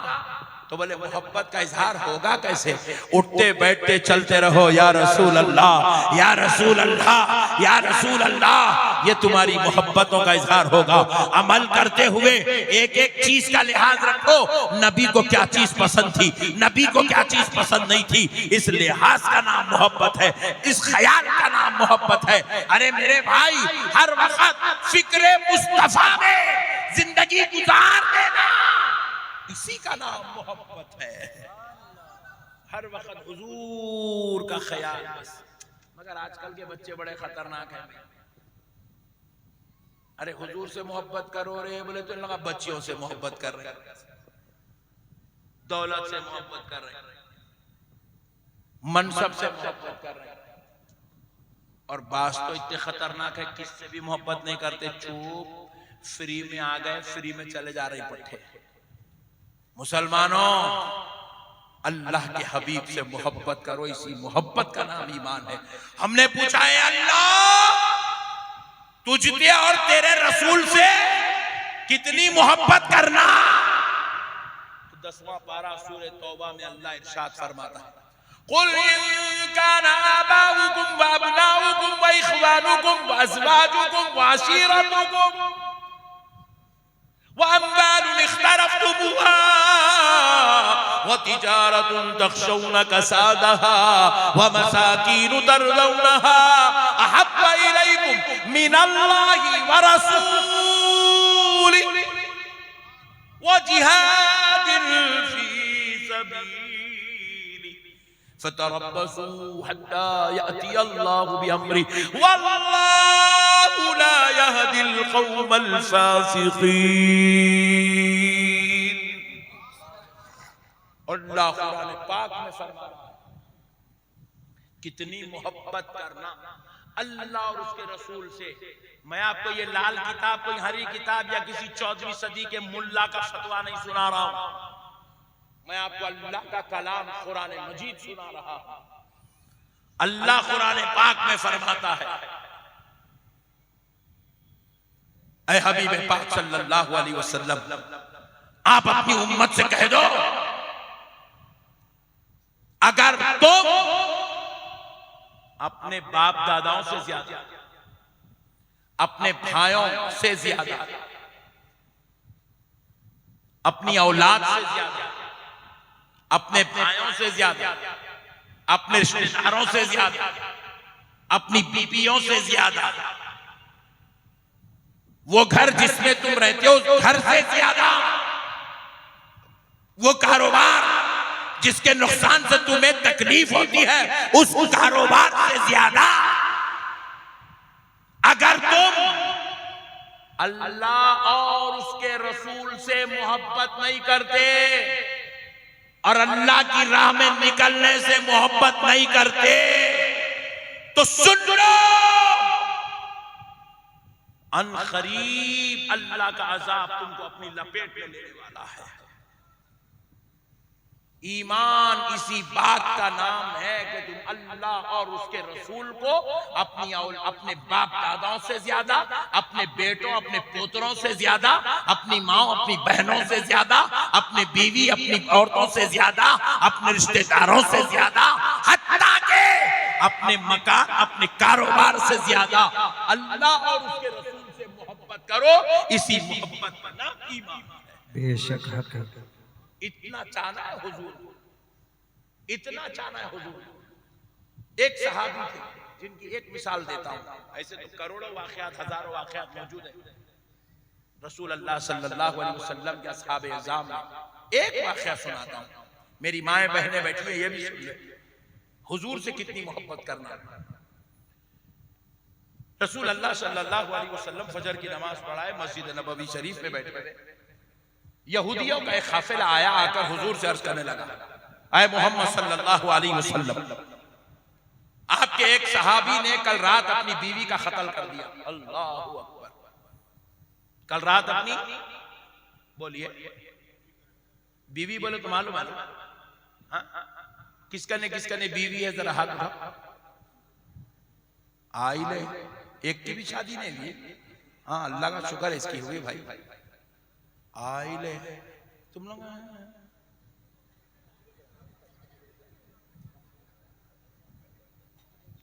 तो बोले मोहब्बत का इजहार होगा कैसे? उठते बैठते चलते रहो या रसूल अल्लाह, या रसूल अल्लाह, या रसूल अल्लाह, ये तुम्हारी मोहब्बतों का इजहार होगा। अमल करते हुए एक एक चीज का लिहाज रखो, नबी को क्या चीज पसंद थी, नबी को क्या चीज पसंद नहीं थी, इस लिहाज का नाम मोहब्बत है, इस ख्याल का नाम मोहब्बत है। अरे मेरे भाई, हर वक्त फिक्रे मुस्तफा में जिंदगी गुजार देना, इसी का नाम मोहब्बत है। हर वक्त हुजूर का ख्याल बस। मगर आजकल के बच्चे बड़े खतरनाक हैं। अरे हुजूर से मोहब्बत करो रे, बोले तो लगा बच्चियों से मोहब्बत कर रहे, दौलत से मोहब्बत कर रहे, मनसब से मोहब्बत कर रहे। और बात तो इतने खतरनाक है, किससे भी मोहब्बत नहीं करते, चुप, फ्री में आ गए, फ्री में चले जा रही पट्टे। मुसलमानों, अल्लाह के हबीब से मोहब्बत करो, इसी मोहब्बत का नाम ईमान है। हमने पूछा है अल्लाह तुझसे और तेरे रसूल से कितनी मोहब्बत करना? तो 10वां पारा सूरह तौबा में अल्लाह इरशाद फरमाता है, कुल इन काना आबाउकुम व अबनाउकुम व इख्वानुकुम व अज़वाजुकुम व अशीरतुकुम व अम्वालुन इख्तरफ्तुमुहा व तिजारतुन तख्शौन कसादहा व मसाकीन तर्दौनहा अहब्ब इलैकुम मिनल्लाहि व रसूलिहि व जिहादिन फी सबीलिहि फतरब्बसू हत्ता याती अल्लाहु बिअम्रिहि वल्लाहु ला यहदिल कौमल फासिकीन। अल्लाह कुरान पाक में फरमा रहा है, कितनी मोहब्बत करना अल्लाह और उसके रसूल से। मैं आपको ये लाल किताब, कोई हरी किताब या किसी 14वीं सदी के मुल्ला का फतवा नहीं सुना रहा हूं, मैं आपको अल्लाह का कलाम कुरान मजीद सुना रहा हूं। अल्लाह कुरान पाक में फरमाता है, ऐ हबीब पाक सल्लल्लाहु अलैहि वसल्लम, आप अपनी उम्मत से कह दो, अगर तुम अपने बाप दादाओं से ज्यादा, अपने भाइयों से ज्यादा, अपनी औलाद से ज्यादा, अपने भाइयों से ज्यादा, अपने रिश्तेदारों से ज्यादा, अपनी बीवियों से ज्यादा, वो घर जिसमें तुम रहते हो घर से ज्यादा, वो कारोबार जिसके नुकसान से तुम्हें तकलीफ होती है उस कारोबार से ज्यादा, अगर तुम अल्लाह और उसके रसूल से मोहब्बत नहीं करते और अल्लाह की राह में निकलने से मोहब्बत नहीं करते, तो सुन लो, अनकरीब अल्लाह का अजाब तुमको अपनी लपेट में लेने वाला है। ईमान इसी बात का नाम है कि तुम अल्लाह और उसके रसूल को अपने बाप दादाओं से ज्यादा, अपने बेटों अपने पोतरों से ज्यादा, अपनी माँ अपनी बहनों से ज्यादा, अपने बीवी अपनी औरतों से ज्यादा, अपने रिश्तेदारों से ज्यादा, हत्ता के अपने मकान अपने कारोबार से ज्यादा अल्लाह और उसके रसूल से मोहब्बत करो। इसी मोहब्बत का नाम ईमान है। बेशक हक है। इतना चाहना है हुजूर, इतना चाहना है हुजूर। एक सहाबी थे जिनकी एक मिसाल देता हूं, ऐसे तो करोड़ों वाकयात, हजारों वाकयात मौजूद है रसूल अल्लाह सल्लल्लाहु अलैहि वसल्लम के असहाब इज़ाम में। एक वाकया सुनाता हूं, मेरी माएं बहनें बैठी हैं, ये भी सुन ले हुजूर से कितनी मोहब्बत करना। रसूल अल्लाह सल्लल्लाहु अलैहि वसल्लम फजर की नमाज पढ़ाए, मस्जिद नबवी शरीफ में बैठे, यहूदियों का एक काफिला आया, आकर हुजूर से अर्ज करने लगा, आए मोहम्मद सल्लल्लाहु अलैहि वसल्लम, आपके एक सहाबी ने कल रात अपनी बीवी का कत्ल कर दिया। अल्लाहु अकबर। कल रात अपनी, बोलिए बीवी, बोले तो मालूम है हाँ? किसका ने बीवी है, जरा हाथ उठाओ। आई ले, एक की भी शादी नहीं हुई। हाँ अल्लाह का शुक्र है इसकी हुई भाई। आई ले, तुम लोग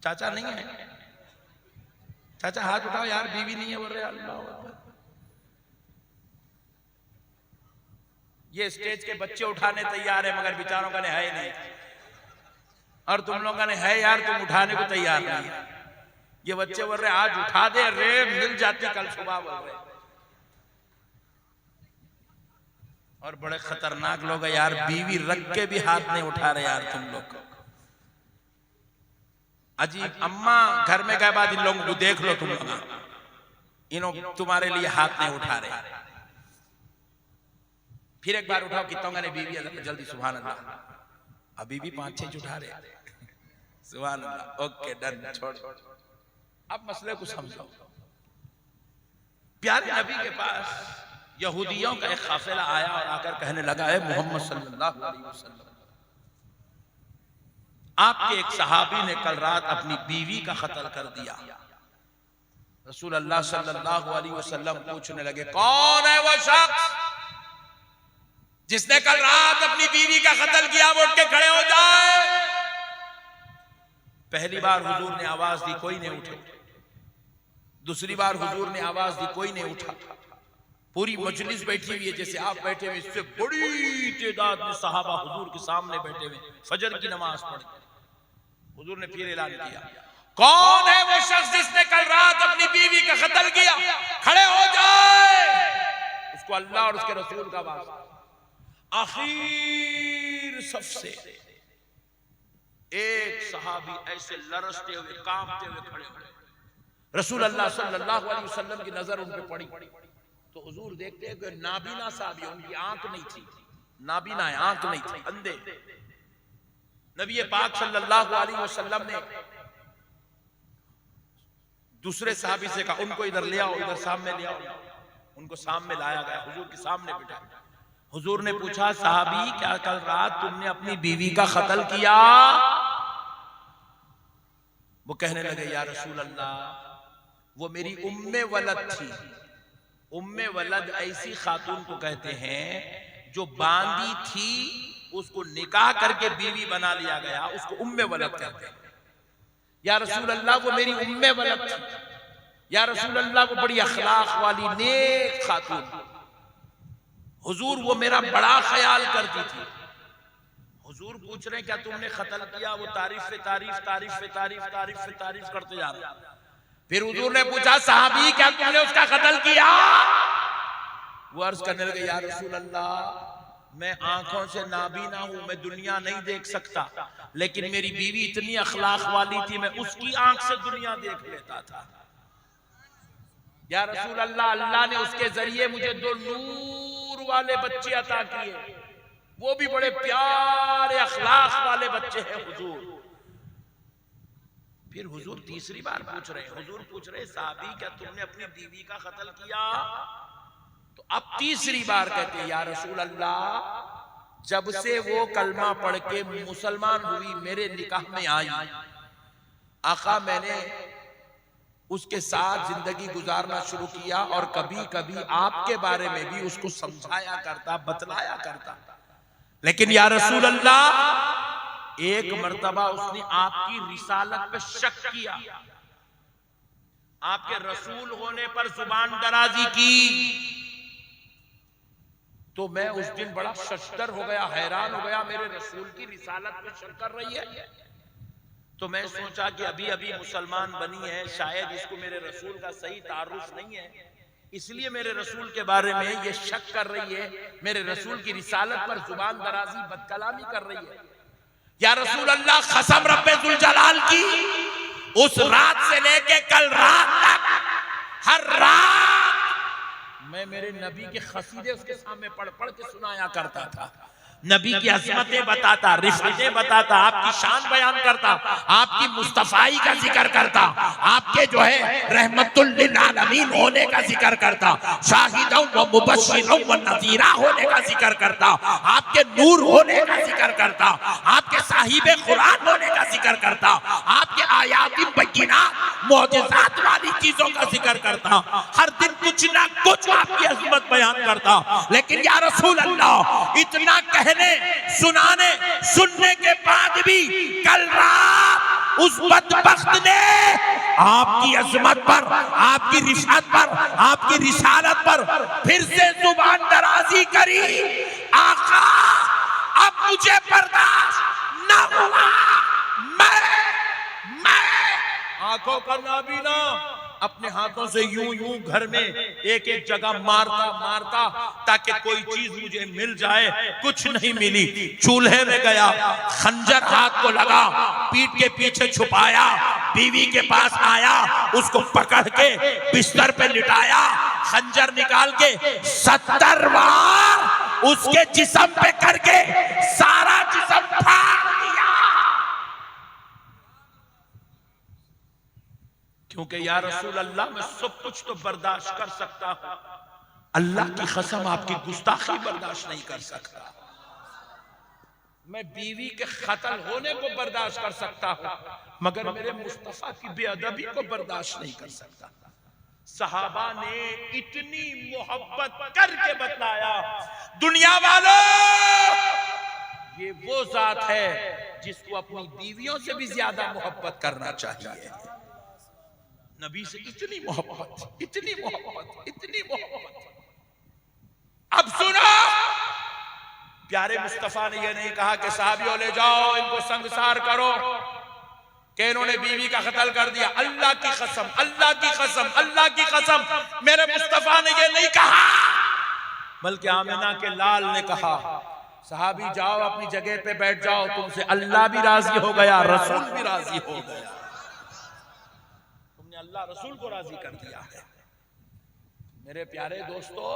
चाचा नहीं है, चाचा हाथ उठाओ यार, बीवी नहीं है बोल रहे। अल्लाह अकबर। ये स्टेज के बच्चे उठाने तैयार है मगर बेचारों का ने है नहीं, और तुम लोगों ने है यार, तुम उठाने को तैयार नहीं है। ये बच्चे बोल रहे आज उठा दे रे, मिल जाती कल सुबह बोल रहे। और बड़े खतरनाक लोग है यार, बीवी रख के भी हाथ नहीं उठा रहे यार तुम लोग। अजीब, अम्मा घर में गए बाद इन लोगों को देख लो तुम लोग, इन्हों तुम्हारे लिए हाथ नहीं उठा रहे। फिर एक बार उठाओ, कितनों ने बीवी है जल्दी, सुभान अल्लाह। अभी भी 5-6 उठा रहे, सुभान अल्लाह। ओके डन, छोड़। अब मसले को समझो। प्यारे नबी के पास यहूदियों का एक काफिला आया और आकर कहने लगा, है मोहम्मद सल्लल्लाहु अलैहि वसल्लम, आपके एक सहाबी ने कल रात अपनी बीवी का कत्ल कर दिया। रसूल अल्लाह सल्लल्लाहु अलैहि वसल्लम पूछने लगे, कौन है वो शख्स जिसने कल रात अपनी बीवी का कत्ल किया? वो उठ के खड़े हो जाए। पहली बार हुजूर ने आवाज दी, कोई नहीं उठे। दूसरी बार हुजूर ने आवाज दी, कोई नहीं उठा। पूरी मजलिस बैठी हुई है, जैसे आप बैठे हुए, इससे बड़ी तादाद में सहाबा हुजूर के सामने बैठे हुए, फजर की नमाज पढ़। हुजूर ने फिर ऐलान किया, कौन है वो शख्स जिसने कल रात अपनी बीवी का कत्ल किया? खड़े हो जाए। उसको अल्लाह और उसके रसूल का वास्ता। आखिर सबसे एक सहाबी ऐसे लरसते हुए, कांपते हुए खड़े हुए। रसूल अल्लाह सल्लल्लाहु अलैहि वसल्लम की नजर उन पे पड़ी तो हुजूर देखते हैं कि नाबीना साहब, उनकी आंख नहीं थी, नाबीना है, आंख नहीं थी, अंधे। नबी पाक सल्लल्लाहु अलैहि वसल्लम ने दूसरे साहबी से कहा, उनको इधर ले आओ, इधर सामने ले आओ। उनको सामने लाया गया, हुजूर के सामने बिठा। हुजूर ने पूछा, साहबी क्या कल रात तुमने अपनी बीवी का कत्ल किया? वो कहने लगे, या रसूल अल्लाह, वो मेरी उम्मे वलद थी। उम्मे वलद ऐसी खातून को कहते हैं जो बांदी थी, उसको निकाह करके बीवी बना लिया गया, उसको उम्मे वलद कहते हैं। या रसूल अल्लाह, वो मेरी उम्मे वलद थी। या रसूल अल्लाह, वो बड़ी अखलाक वाली नेक खातून। हुजूर, वो मेरा बड़ा ख्याल करती थी। हुजूर पूछ रहे हैं, क्या तुमने कत्ल किया? वो तारीफ पे तारीफ, तारीफ पे तारीफ, तारीफ पे तारीफ करते जा रहे। फिर हुजूर ने पूछा, साहबी क्या तुमने उसका कत्ल किया? वो अर्ज करने लगे, या रसूल अल्लाह, मैं आंखों से नाबीना हूं, मैं दुनिया नहीं देख सकता, लेकिन मेरी बीवी इतनी अखलाक वाली थी, मैं उसकी आंख से दुनिया देख लेता था। या रसूल अल्लाह, अल्लाह ने उसके जरिए मुझे 2 नूर वाले बच्चे अता किए, वो भी बड़े प्यारे अखलाक वाले बच्चे हैं हुजूर। फिर हुजूर तीसरी बार पूछ रहे, हुजूर पूछ रहे, साहबी क्या तुमने अपनी बीवी का कत्ल किया? तो अब तीसरी बार कहते, या रसूल अल्लाह, जब से वो कलमा पढ़ के मुसलमान हुई, मेरे निकाह में आई, आका मैंने उसके साथ जिंदगी गुजारना शुरू किया और कभी कभी आपके बारे में भी उसको समझाया करता, बतलाया करता। लेकिन या रसूल अल्लाह, एक मर्तबा उसने आपकी रिसालत पे शक किया, आपके रसूल होने पर जुबान दराजी की, तो मैं उस दिन बड़ा शशदर हो गया, हैरान हो गया, मेरे रसूल की रिसालत पे शक कर रही है। तो मैं सोचा कि अभी अभी मुसलमान बनी है, शायद इसको मेरे रसूल का सही तारुफ नहीं है, इसलिए मेरे रसूल के बारे में ये शक कर रही है, मेरे रसूल की रिसालत पर जुबान दराजी बदकलामी कर रही है। या रसूल अल्लाह, कसम रब्बे जुल जलाल की, उस रात से लेके कल रात तक हर रात मैं मेरे नबी के खसीदे उसके सामने पढ़ पढ़ के सुनाया करता था, नबी की अज़मतें बताता, रिफ़अतें बताता, आपकी शान बयान करता, आपकी मुस्तफ़ाई का जिक्र करता, आपके जो है रहमतुल लिल आलमीन होने का जिक्र करता, शाहिदों व मुबश्शिरों व नज़ीरा होने का जिक्र करता, आपके नूर होने का जिक्र करता, आपके साहिबे कुरान होने का जिक्र करता, आपके आयाती बय्यिनात मौजिज़ात वाली चीजों का जिक्र करता, हर दिन कुछ ना कुछ आपकी अज़मत बयान करता। लेकिन या रसूल अल्लाह, इतना सुनाने सुनने के बाद भी कल रात उस बदबख्त ने आपकी अजमत पर, आपकी रिफात पर, आपकी रिसालत पर फिर से जुबान दराजी करी। आका, अब मुझे बर्दाश्त न हुआ, मैं आंखों का नाबीना अपने हाथों से यूं यूं घर में एक एक जगह मारता मारता ताकि कोई चीज मुझे मिल जाए, कुछ नहीं मिली। चूल्हे में गया, खंजर हाथ को लगा, पीठ के पीछे छुपाया, बीवी के पास आया, उसको पकड़ के बिस्तर पे लिटाया, खंजर निकाल के 70 बार उसके जिस्म पे करके सारा जिस्म फाड़ दिया। क्योंकि या रसूल अल्लाह, मैं सब कुछ तो बर्दाश्त कर सकता हूं, अल्लाह की कसम आपकी गुस्ताखी बर्दाश्त नहीं कर सकता। मैं बीवी के कत्ल होने को बर्दाश्त कर सकता हूं, मगर मेरे मुस्तफा की बेअदबी को बर्दाश्त नहीं कर सकता। सहाबा ने इतनी मोहब्बत करके बतलाया, दुनिया वालों, ये वो जात है जिसको अपनी बीवियों से भी ज्यादा मोहब्बत करना चाहिए। नबी से इतनी मोहब्बत, इतनी मोहब्बत, इतनी मोहब्बत। अब सुनो, प्यारे मुस्तफा ने यह नहीं कहा कि साहबियों ले जाओ इनको संगसार करो कि इन्होंने बीवी का कत्ल कर दिया। अल्लाह की कसम, अल्लाह की कसम, अल्लाह की कसम, मेरे मुस्तफा ने यह नहीं कहा, बल्कि आमिना के लाल ने कहा, साहबी जाओ अपनी जगह पे बैठ जाओ, तुमसे अल्लाह भी राजी हो गया, रसूल भी राजी हो गया, अल्लाह रसूल को राजी कर दिया है। मेरे प्यारे दोस्तों,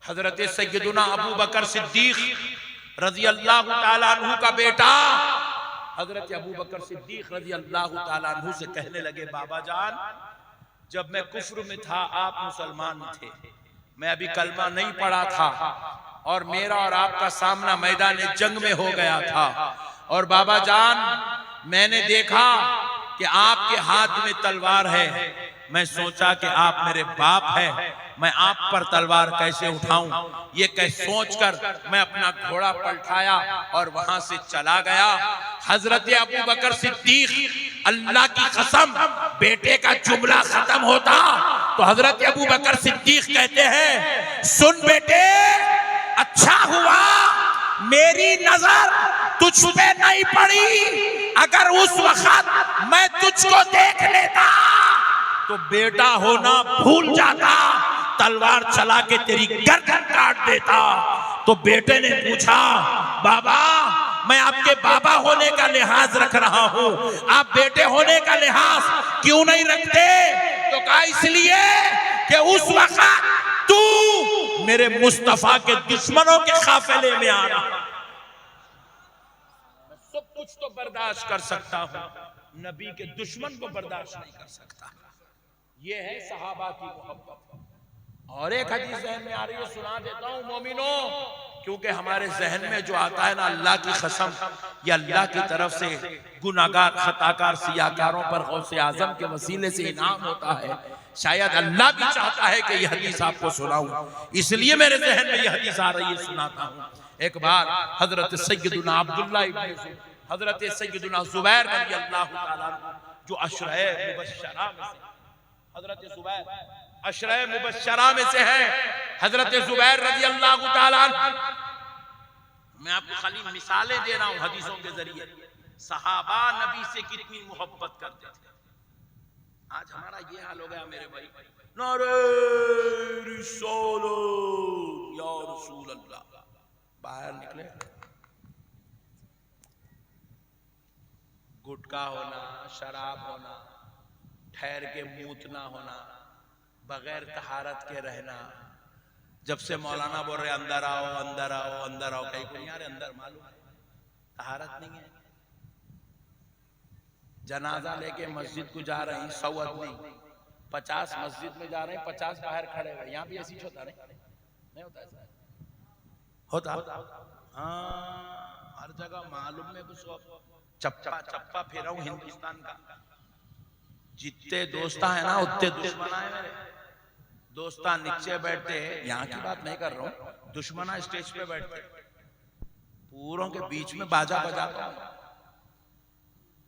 हजरत सैयदुना अबू बकर सिद्दीक रजी अल्लाह ताला अन्हु का बेटा हजरत अबू बकर सिद्दीक रजी अल्लाह ताला अन्हु से कहने लगे, बाबा जान, जब मैं कुफ्र में था आप मुसलमान थे, मैं अभी कलमा नहीं पढ़ा था और मेरा और आपका सामना मैदान जंग में हो गया था, और बाबा जान मैंने देखा कि आपके हाथ में तलवार है, मैं सोचा कि आप मेरे बाप हैं, मैं आप पर तलवार कैसे उठाऊं, ये कैसे सोचकर मैं अपना घोड़ा पलटाया और वहां से चला गया। हजरत अबू बकर सिद्दीक, अल्लाह की कसम, बेटे का जुमला खत्म होता तो हजरत अबू बकर सिद्दीक कहते हैं, सुन बेटे, अच्छा हुआ मेरी नजर तुझ पे नहीं पड़ी, अगर उस वक्त मैं तुझको देख लेता तो बेटा होना भूल जाता, तलवार चला के तेरी गर्दन काट देता। तो बेटे ने पूछा, बाबा मैं आपके बाबा होने का लिहाज रख रहा हूं, आप बेटे होने का लिहाज क्यों नहीं रखते? तो कहा इसलिए कि उस वक्त तू मेरे मुस्तफा के दुश्मनों के काफिले में आ रहा। मैं सब कुछ तो बर्दाश्त कर सकता हूं, नबी के दुश्मन को बर्दाश्त नहीं कर सकता। ये है सहाबा की मोहब्बत। और एक हदीस जहन में आ रही है, सुना देता हूं मोमिनों, क्योंकि हमारे जहन में जो आता है ना, अल्लाह की कसम, ये अल्लाह की तरफ से गुनाहगार, खताकार, सियाकारों पर गौसे आजम के वसीले से इनाम होता है। शायद अल्लाह भी चाहता है कि यह हदीस आपको सुनाऊं, इसलिए मेरे जहन में यह हदीस आ रही है, सुनाता हूं। एक बार हजरत सैयदुना अब्दुल्लाह इब्न हजरत सैयदुना जुबैर रज़ी अल्लाह तआला जो अशरे मुबश्शरा में से, हजरत जुबैर अशरे मुबश्शरा में से है, हजरत जुबैर रज़ी अल्लाह तआला, मैं आपको खाली मिसालें दे रहा हूं हदीसों के जरिए, सहाबा नबी से कितनी मोहब्बत करते थे। आज हमारा ये हाल हो गया मेरे भाई, नारे रिसालत या रसूल अल्लाह, बाहर निकले गुटखा होना, शराब होना, ठहर के मूतना होना, बगैर तहारत के रहना। जब से मौलाना बोल रहे अंदर आओ अंदर आओ अंदर आओ, कहीं कोई यार अंदर मालूम है तहारत नहीं है। जनाजा लेके मस्जिद को जा रहे हैं 100 आदमी, 50 मस्जिद में जा रहे हैं, 50 बाहर खड़े हुए। यहाँ भी ऐसी होता नहीं होता ऐसा होता। हाँ हर जगह मालूम है कुछ चप्पा चप्पा फेरा हूं हिंदुस्तान का। जितने दोस्ता है ना उतने दुश्मना है मेरे। दोस्ता नीचे बैठते, यहाँ की बात नहीं कर रहा हूँ, दुश्मना स्टेज पे बैठते, पूरों के बीच में बाजा बजाता हूं।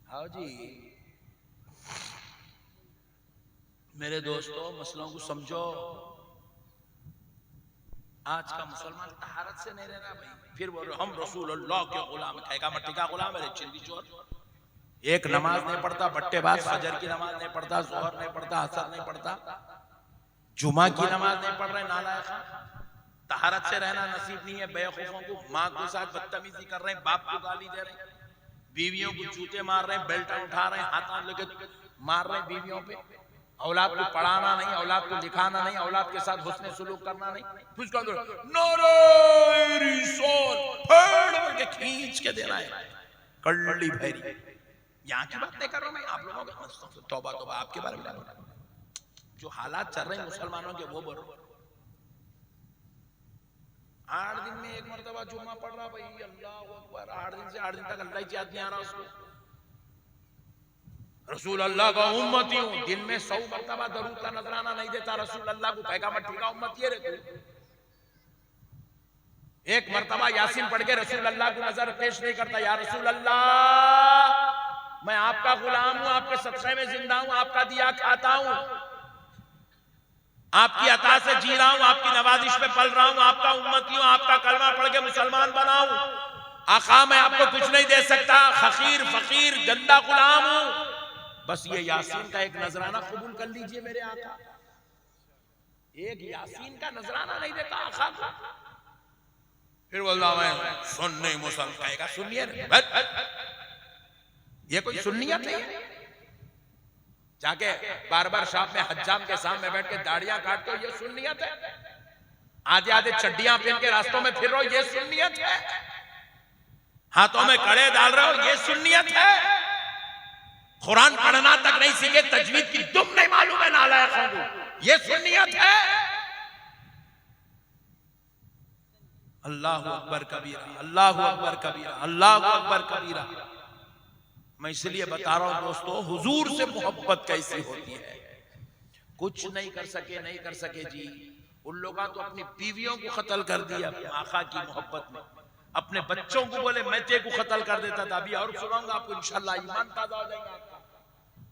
हाँ जी मेरे दोस्तों, मसलों को समझो। आज का मुसलमान तहारत से नहीं रह रहा भाई। फिर बोल रहे हम रसूल अल्लाह के गुलाम, खाएगा मट्टी का गुलाम है, चिल्ली चोर। एक नमाज नहीं पढ़ता, बट्टेबाज, फजर की नमाज नहीं पढ़ता, जोहर नहीं पढ़ता, असर नहीं पढ़ता, जुमा की नमाज नहीं पढ़ रहे, नालायक। तहारत से रहना नसीब नहीं है बेवकूफों को। माँ के साथ बदतमीजी कर रहे हैं, बाप को गाली दे रहे हैं, बीवियों को जूते मार रहे हैं, बेल्ट उठा रहे हैं, हाथ लेके मार रहे हैं बीवियों पे। औलाद को पढ़ाना नहीं, औलाद को दिखाना नहीं, औलाद के साथ हुस्न सुलूक करना नहीं। के खींच के देना है कल्ली भैरी। यहाँ की बात नहीं कर रहा मैं, आप लोगों के तौबा तौबा आपके बारे में बोल रहा हूं। जो हालात चल रहे हैं मुसलमानों के वो बोल रहा। 8 दिन में एक मरतबा जुम्मा पढ़ रहा भाई, अल्लाह अकबर। 8 दिन से 8 दिन तक अल्लाह ही याद नहीं आ रहा उसको। रसूल अल्लाह का उम्मती हूं, दिन में 100 मरतबा दरूद का नजराना नहीं देता रसूल अल्लाह को, कहेगा मैं ठीक उम्मत ये रे। एक मरतबा यासीन पढ़ के रसूल अल्लाह को नजर पेश नहीं करता, या रसूल अल्लाह मैं आपका गुलाम हूं, आपके सदक़े में जिंदा हूं, आपका दिया खाता हूं, आपकी अता से जी रहा हूं, आपकी नवाजिश में पल रहा हूं, आपका उम्मती हूं, आपका कलमा पढ़ के मुसलमान बना हूं। आका मैं आपको कुछ नहीं दे सकता, फकीर फकीर गंदा गुलाम हूं। बस ये यासीन का एक नजराना कबूल कर लीजिए मेरे आका। एक यासीन का नजराना नहीं देता आका को। फिर बोलता मैं सुन्नी मुसलमान, कहेगा सुनिए, ये कोई सुन्नियत नहीं है। जाके बार शॉप में हज्जाम के सामने बैठ के दाढ़ियां काटते हो, ये सुन्नियत है। आधे आधे चड्डियां पहन के रास्तों में फिर रहे हो, ये सुन्नियत है। हाथों में कड़े डाल रहे हो, ये सुन्नियत है। कुरान पढ़ना तक नहीं सीखे, तजवीद की दुम नहीं मालूम है नालायकों को, ये सुन्नियत है। अल्लाहु अकबर कबीरा, अल्लाहु अकबर कबीरा, अल्लाहु अकबर कबीरा। मैं इसलिए बता रहा हूं दोस्तों, हुजूर से मोहब्बत कैसी होती है। कुछ नहीं कर सके जी। उन लोगों तो अपनी बीवियों को कत्ल कर दिया आका की मोहब्बत में। अपने बच्चों को बोले मैं तेरे को कत्ल कर देता था। अभी और सुनाऊंगा आपको, इंशाल्लाह ईमान ताजा हो जाएगा आपका।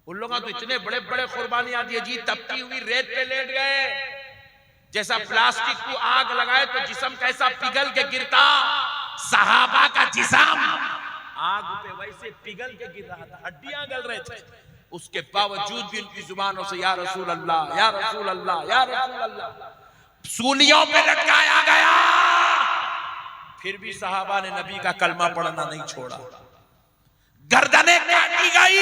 उन लोगों तो इतने बड़े बड़े कुर्बानियां दी जी, तपती हुई रेत पे लेट गए, जैसा प्लास्टिक को आग लगाए तो जिस्म कैसा पिघल के गिरता, सहाबा का जिस्म आग पे वैसे पिघल के गिर रहा था, हड्डियां गल रहे थे। उसके बावजूद भी उनकी जुबानों से या रसूल अल्लाह, या रसूल अल्लाह, या रसूल अल्लाह सूलियों पे लटकाया गया। फिर भी सहाबा ने नबी का कलमा पढ़ना नहीं छोड़ा। गर्दनें काटी गई,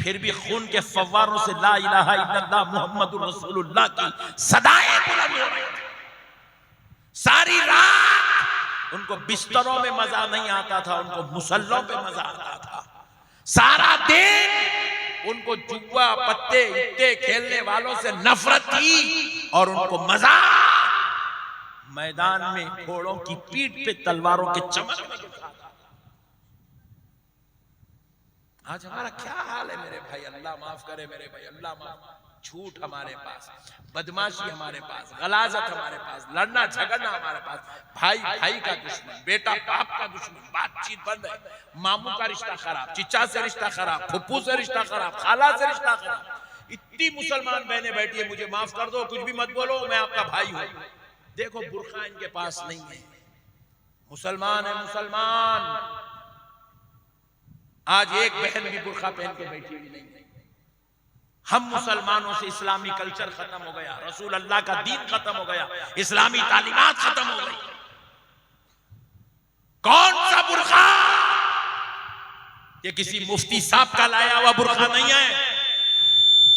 फिर भी खून के फव्वारों से ला इलाहा इल्लल्लाह मुहम्मदुर रसूलुल्लाह की सदाएं बुलंद हो रही थी। सारी रात उनको बिस्तरों में मजा नहीं आता था, उनको मुसल्लों पे मजा आता था। सारा दिन उनको जुआ पत्ते इत्ते खेलने वालों से नफरत थी और उनको मजा मैदान में घोड़ों की पीठ पे तलवारों के चमकने के साथ। आज हमारा क्या हाल है मेरे भाई, अल्लाह माफ करे मेरे भाई, अल्लाह माफ। झूठ हमारे पास, बदमाशी हमारे पास, गलाजत हमारे पास, लड़ना झगड़ना हमारे पास, भाई भाई का दुश्मन, बेटा बाप का दुश्मन, बातचीत बंद है, मामू का रिश्ता खराब, चिचा से रिश्ता खराब, फुप्पू से रिश्ता खराब, खाला से रिश्ता खराब। इतनी मुसलमान बहनें बैठी है, मुझे माफ कर दो, कुछ भी मत बोलो, मैं आपका भाई हूं। देखो बुर्खा इनके पास नहीं है, मुसलमान है मुसलमान। आज एक बहन भी बुर्का पहन के बैठी हुई नहीं है। हम मुसलमानों से इस्लामी कल्चर खत्म हो गया, रसूल अल्लाह का दीन खत्म हो गया, इस्लामी तालीमात खत्म हो गई। कौन सा बुर्का? ये किसी मुफ्ती साहब का लाया हुआ बुर्का नहीं है,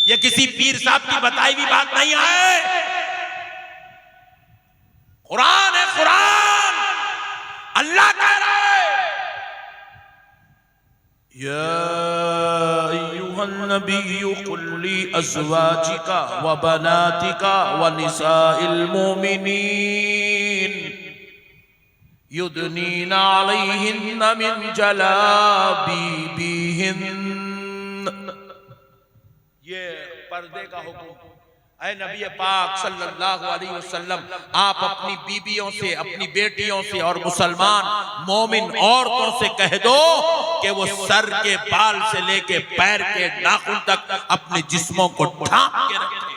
ये किसी पीर साहब की बताई हुई बात नहीं है। कुरान है, कुरान। अल्लाह कह रहा है, या अय्युहन नबिय्यु कुल ली अज़वाजिका व बनातिका व निसाइल मोमिनीन युदनीना अलैहिन्ना मिन जलाबीबिहिन। ये पर्दे का हुक्म। ऐ नबी पाक सल्लल्लाहु अलैहि वसल्लम, आप अपनी बीबियों से, अपनी बेटियों से और मुसलमान मोमिन औरतों से कह दो कि वो सर के बाल से लेके पैर के नाखून तक अपने जिस्मों को ढांप के रखें।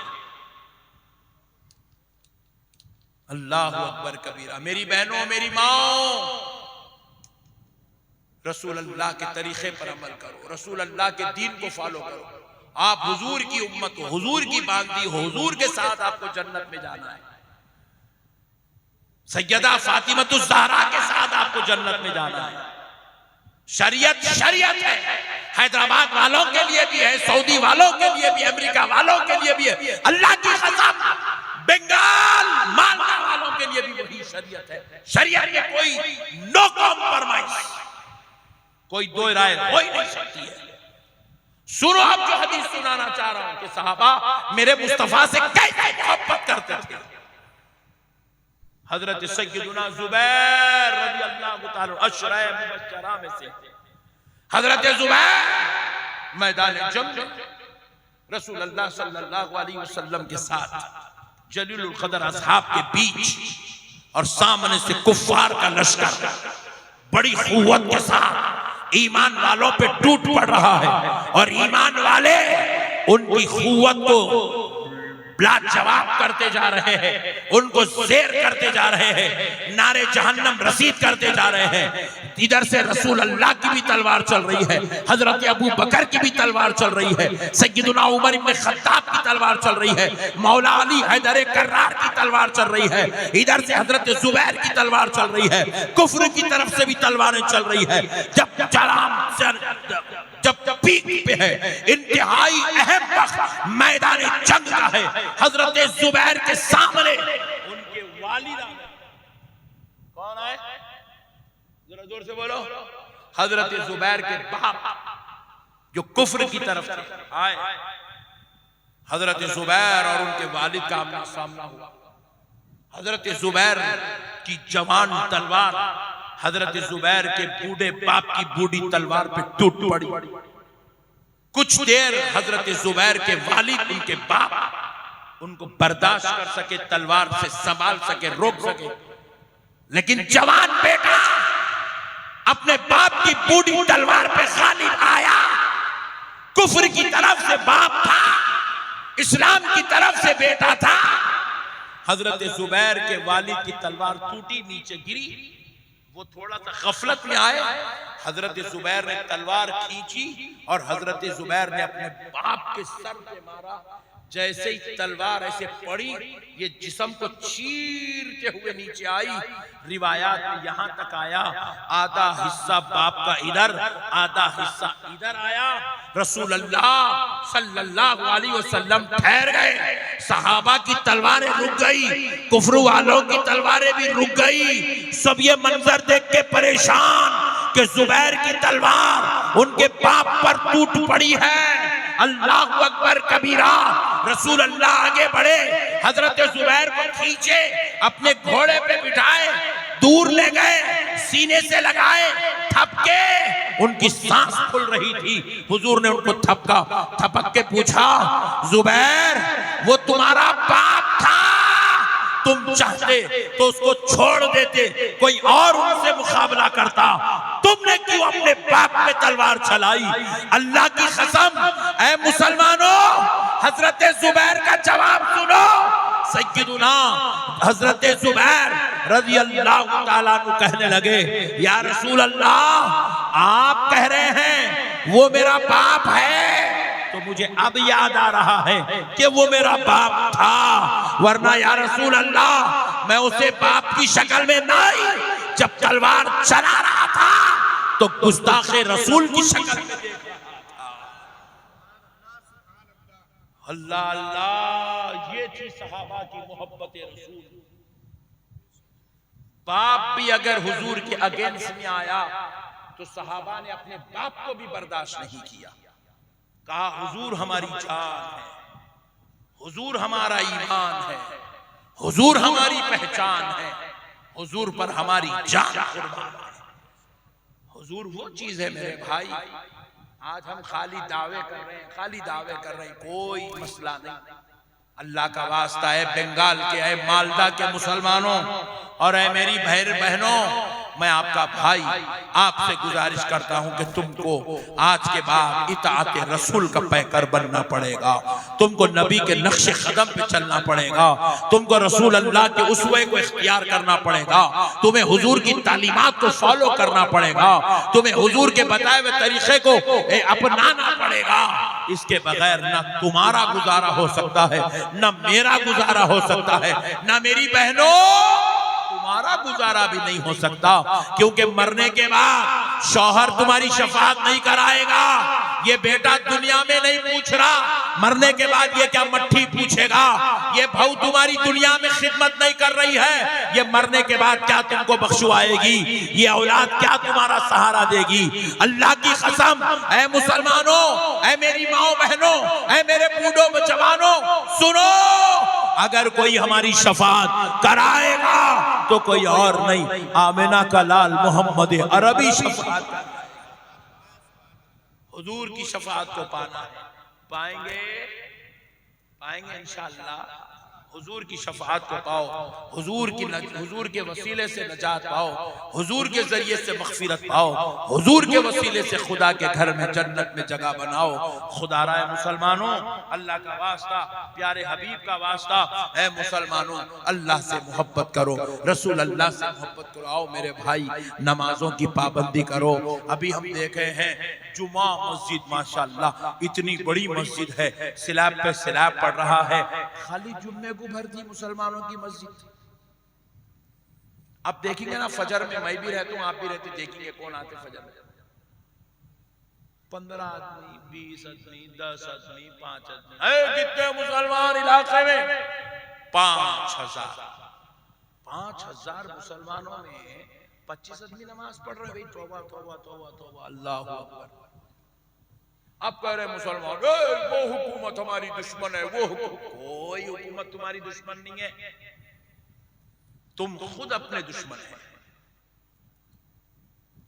अल्लाह अकबर कबीरा। मेरी बहनों, मेरी माओ, रसूल अल्लाह के तरीके पर अमल करो, रसूल अल्लाह के दीन को फॉलो करो। आप हुजूर की उम्मत हो, हुजूर की बांदी हो, हुजूर के साथ आपको जन्नत में जाना है। सैयदा फातिमतुज़ ज़हरा के साथ आपको जन्नत में जाना है। शरीयत शरीयत है, हैदराबाद वालों के लिए भी है, सऊदी वालों के लिए भी, अमेरिका वालों के लिए भी है। अल्लाह की कसम, बंगाल मालवा वालों के लिए भी वही शरीयत है। शरीयत में कोई नो कॉम्प्रोमाइज, कोई दो राय हो ही नहीं सकती है। सुनो, आप जो हदीस सुनाना चाह रहा हूं कि सहाबा मेरे मुस्तफा से कैसे मोहब्बत करते थे। हजरत सैयदुना जुबैर रज़ियल्लाहु ताला अशराए मुबश्शरा में से हजरत जुबैर मैदान जंग रसूल अल्लाह सल्लल्लाहु अलैहि वसल्लम के साथ जलीलुल क़द्र असहाब के बीच, और सामने से कुफ्फार का लश्कर बड़ी क़ुव्वत के साथ ईमान वालों पे टूट पड़ रहा है, और ईमान वाले उनकी क़ुव्वत को लाजवाब करते जा रहे हैं, उनको ज़ेर करते जा रहे हैं, नारे जहन्नम रसीद करते जा रहे हैं। इधर से रसूल अल्लाह की भी तलवार चल रही है, हजरत अबू बकर की भी तलवार चल रही है, सैयदुना उमर इब्न खत्ताब की तलवार चल रही है, मौला अली हैदर कर्रार की तलवार चल रही है, इधर से हजरत जुबैर की तलवार चल रही है, कुफ्र की तरफ से भी तलवारें चल रही है। जब पीक पे है, इंतहाई अहम वक्त मैदान जंग का है, हजरत जुबैर के सामने उनके वालिदा कौन है? जरा जोर से बोलो। हजरत जुबैर के बाप जो कुफ्र की तरफ थे आए। हजरत जुबैर और उनके वालिद का आमना सामना हुआ। हजरत जुबैर की जवान तलवार हजरत जुबैर के बूढ़े बाप की बूढ़ी तलवार पे टूट पड़ी। कुछ देर हजरत जुबैर के वालिद, उनके बाप, उनको बर्दाश्त कर सके, तलवार से संभाल सके, रोक सके, लेकिन जवान बेटा अपने बाप की बूढ़ी तलवार पे गालिब आया। कुफ्र की तरफ से बाप था, इस्लाम की तरफ से बेटा था। हजरत जुबैर के वालिद की तलवार टूटी, नीचे गिरी। वो थोड़ा सा गफलत में आए, हजरत जुबैर ने तलवार खींची और हजरत जुबैर ने अपने बाप के सर पे मारा। जैसे ही तलवार ऐसे पड़ी, ये जिस्म को चीरते हुए नीचे आई। रिवायात में यहां तक आया, आधा हिस्सा बाप का इधर, आधा हिस्सा इधर आया। रसूल अल्लाह सल्लल्लाहु अलैहि वसल्लम ठहर गए, सहाबा की तलवारें रुक गई, कुफ्र वालों की तलवारें भी रुक गई। सब ये मंजर देख के परेशान कि जुबैर की तलवार उनके बाप पर टूट पड़ी है। अल्लाह अकबर कबीरा। रसूल अल्लाह आगे बढ़े, हजरत जुबैर को खींचे, अपने घोड़े पे बिठाए, दूर ले गए, सीने से लगाए, थपके। उनकी सांस फूल रही थी। हुजूर ने उनको थपका, थपक के पूछा, जुबैर वो तुम्हारा बाप था, तुम चाहते तो उसको छोड़ देते, कोई और उनसे मुकाबला करता, तुमने क्यों अपने बाप पे तलवार चलाई? अल्लाह की कसम, ऐ मुसलमानों, हजरत जुबैर का जवाब सुनो। सैयदुना हजरत जुबैर रज़ियल्लाहु ताला अन्हु कहने लगे, या रसूल अल्लाह, आप कह रहे हैं वो मेरा बाप है, तो मुझे अब याद आ रहा है कि वो मेरा बाप था, वरना या रसूल अल्लाह मैं उसे बाप की शक्ल में नहीं, जब तलवार चला रहा था तो गुस्ताखे रसूल की शक्ल में देख रहा था। अल्लाह अल्लाह, ये थी सहाबा की मोहब्बत रसूल। बाप भी अगर हुजूर के अगेंस्ट में आया तो सहाबा ने अपने बाप को भी बर्दाश्त नहीं किया, कहा हुजूर हमारी जान है, हुजूर हमारा ईमान है, हुजूर हमारी पहचान है, हुजूर पर हमारी जान कुर्बान है। हुजूर वो चीज है मेरे भाई, आज हम खाली दावे कर रहे हैं, खाली दावे कर रहे हैं, कोई मसला नहीं। अल्लाह का वास्ता है, बंगाल के है, मालदा के मुसलमानों और है मेरी बहनों, मैं आपका भाई आपसे गुजारिश करता हूं कि तुमको आज के बाद इताअत रसूल का पैकर बनना पड़ेगा, तुमको नबी के नक्शे कदम पे चलना पड़ेगा, तुमको रसूल अल्लाह के उसवे को इख्तियार करना पड़ेगा, तुम्हें हुजूर की तालीमात को फॉलो करना पड़ेगा, तुम्हें हुजूर के बताए हुए तरीके को अपनाना पड़ेगा। इसके बगैर ना तुम्हारा गुजारा हो सकता है, ना मेरा गुजारा हो सकता है, ना मेरी बहनों तुम्हारा गुजारा भी नहीं हो सकता, क्योंकि मरने के बाद शौहर तुम्हारी शफाअत नहीं कराएगा, ये बेटा दुनिया में नहीं पूछ रहा, मरने के बाद ये क्या मट्ठी पूछेगा, ये बहू तुम्हारी दुनिया में खिदमत नहीं कर रही है, ये मरने के बाद क्या तुमको बख्शवाएगी, ये औलाद क्या तुम्हारा सहारा देगी। अल्लाह की कसम, ऐ मुसलमानों, ऐ मेरी माओ बहनों, ऐ मेरे बूढ़ों जवानों, सुनो, अगर कोई हमारी शफाअत कराएगा तो कोई और नहीं, आमिना का लाल मोहम्मद अरबी शफाअत, हुजूर की शफाअत को पाना है, पाएंगे पाएंगे इंशाअल्लाह। हुजूर की शफाअत को पाओ, हुजूर के वसीले से नजात पाओ, हुजूर के जरिए से मग़फ़िरत पाओ, हुजूर के वसीले से खुदा के घर में जन्नत में जगह बनाओ। खुदारा मुसलमानों, अल्लाह का वास्ता, प्यारे हबीब का वास्ता, ऐ मुसलमानों अल्लाह से मोहब्बत करो, रसूल अल्लाह से मोहब्बत करो। आओ मेरे भाई, नमाजों की पाबंदी करो। अभी हम देखे हैं जुमा मस्जिद माशाअल्लाह इतनी बड़ी मस्जिद है, स्लैब पे स्लैब पड़ रहा है, खाली जुम्मे को भरती मुसलमानों की मस्जिद। अब देखेंगे ना फजर में, मैं भी रहता हूं, आप भी रहते, देखेंगे कौन आते फजर में, 15 आदमी, 20 आदमी, 10 आदमी, 5 आदमी, कितने मुसलमान इलाके में, 5000 मुसलमानों में 25 आदमी नमाज पढ़ रहे। भाई तौबा तौबा तौबा तौबा, अल्लाह अकबर। अब कह रहे मुसलमान वो हुकूमत हमारी दुश्मन है, वो कोई हुकूमत तुम्हारी दुश्मन नहीं है, तुम खुद अपने दुश्मन है।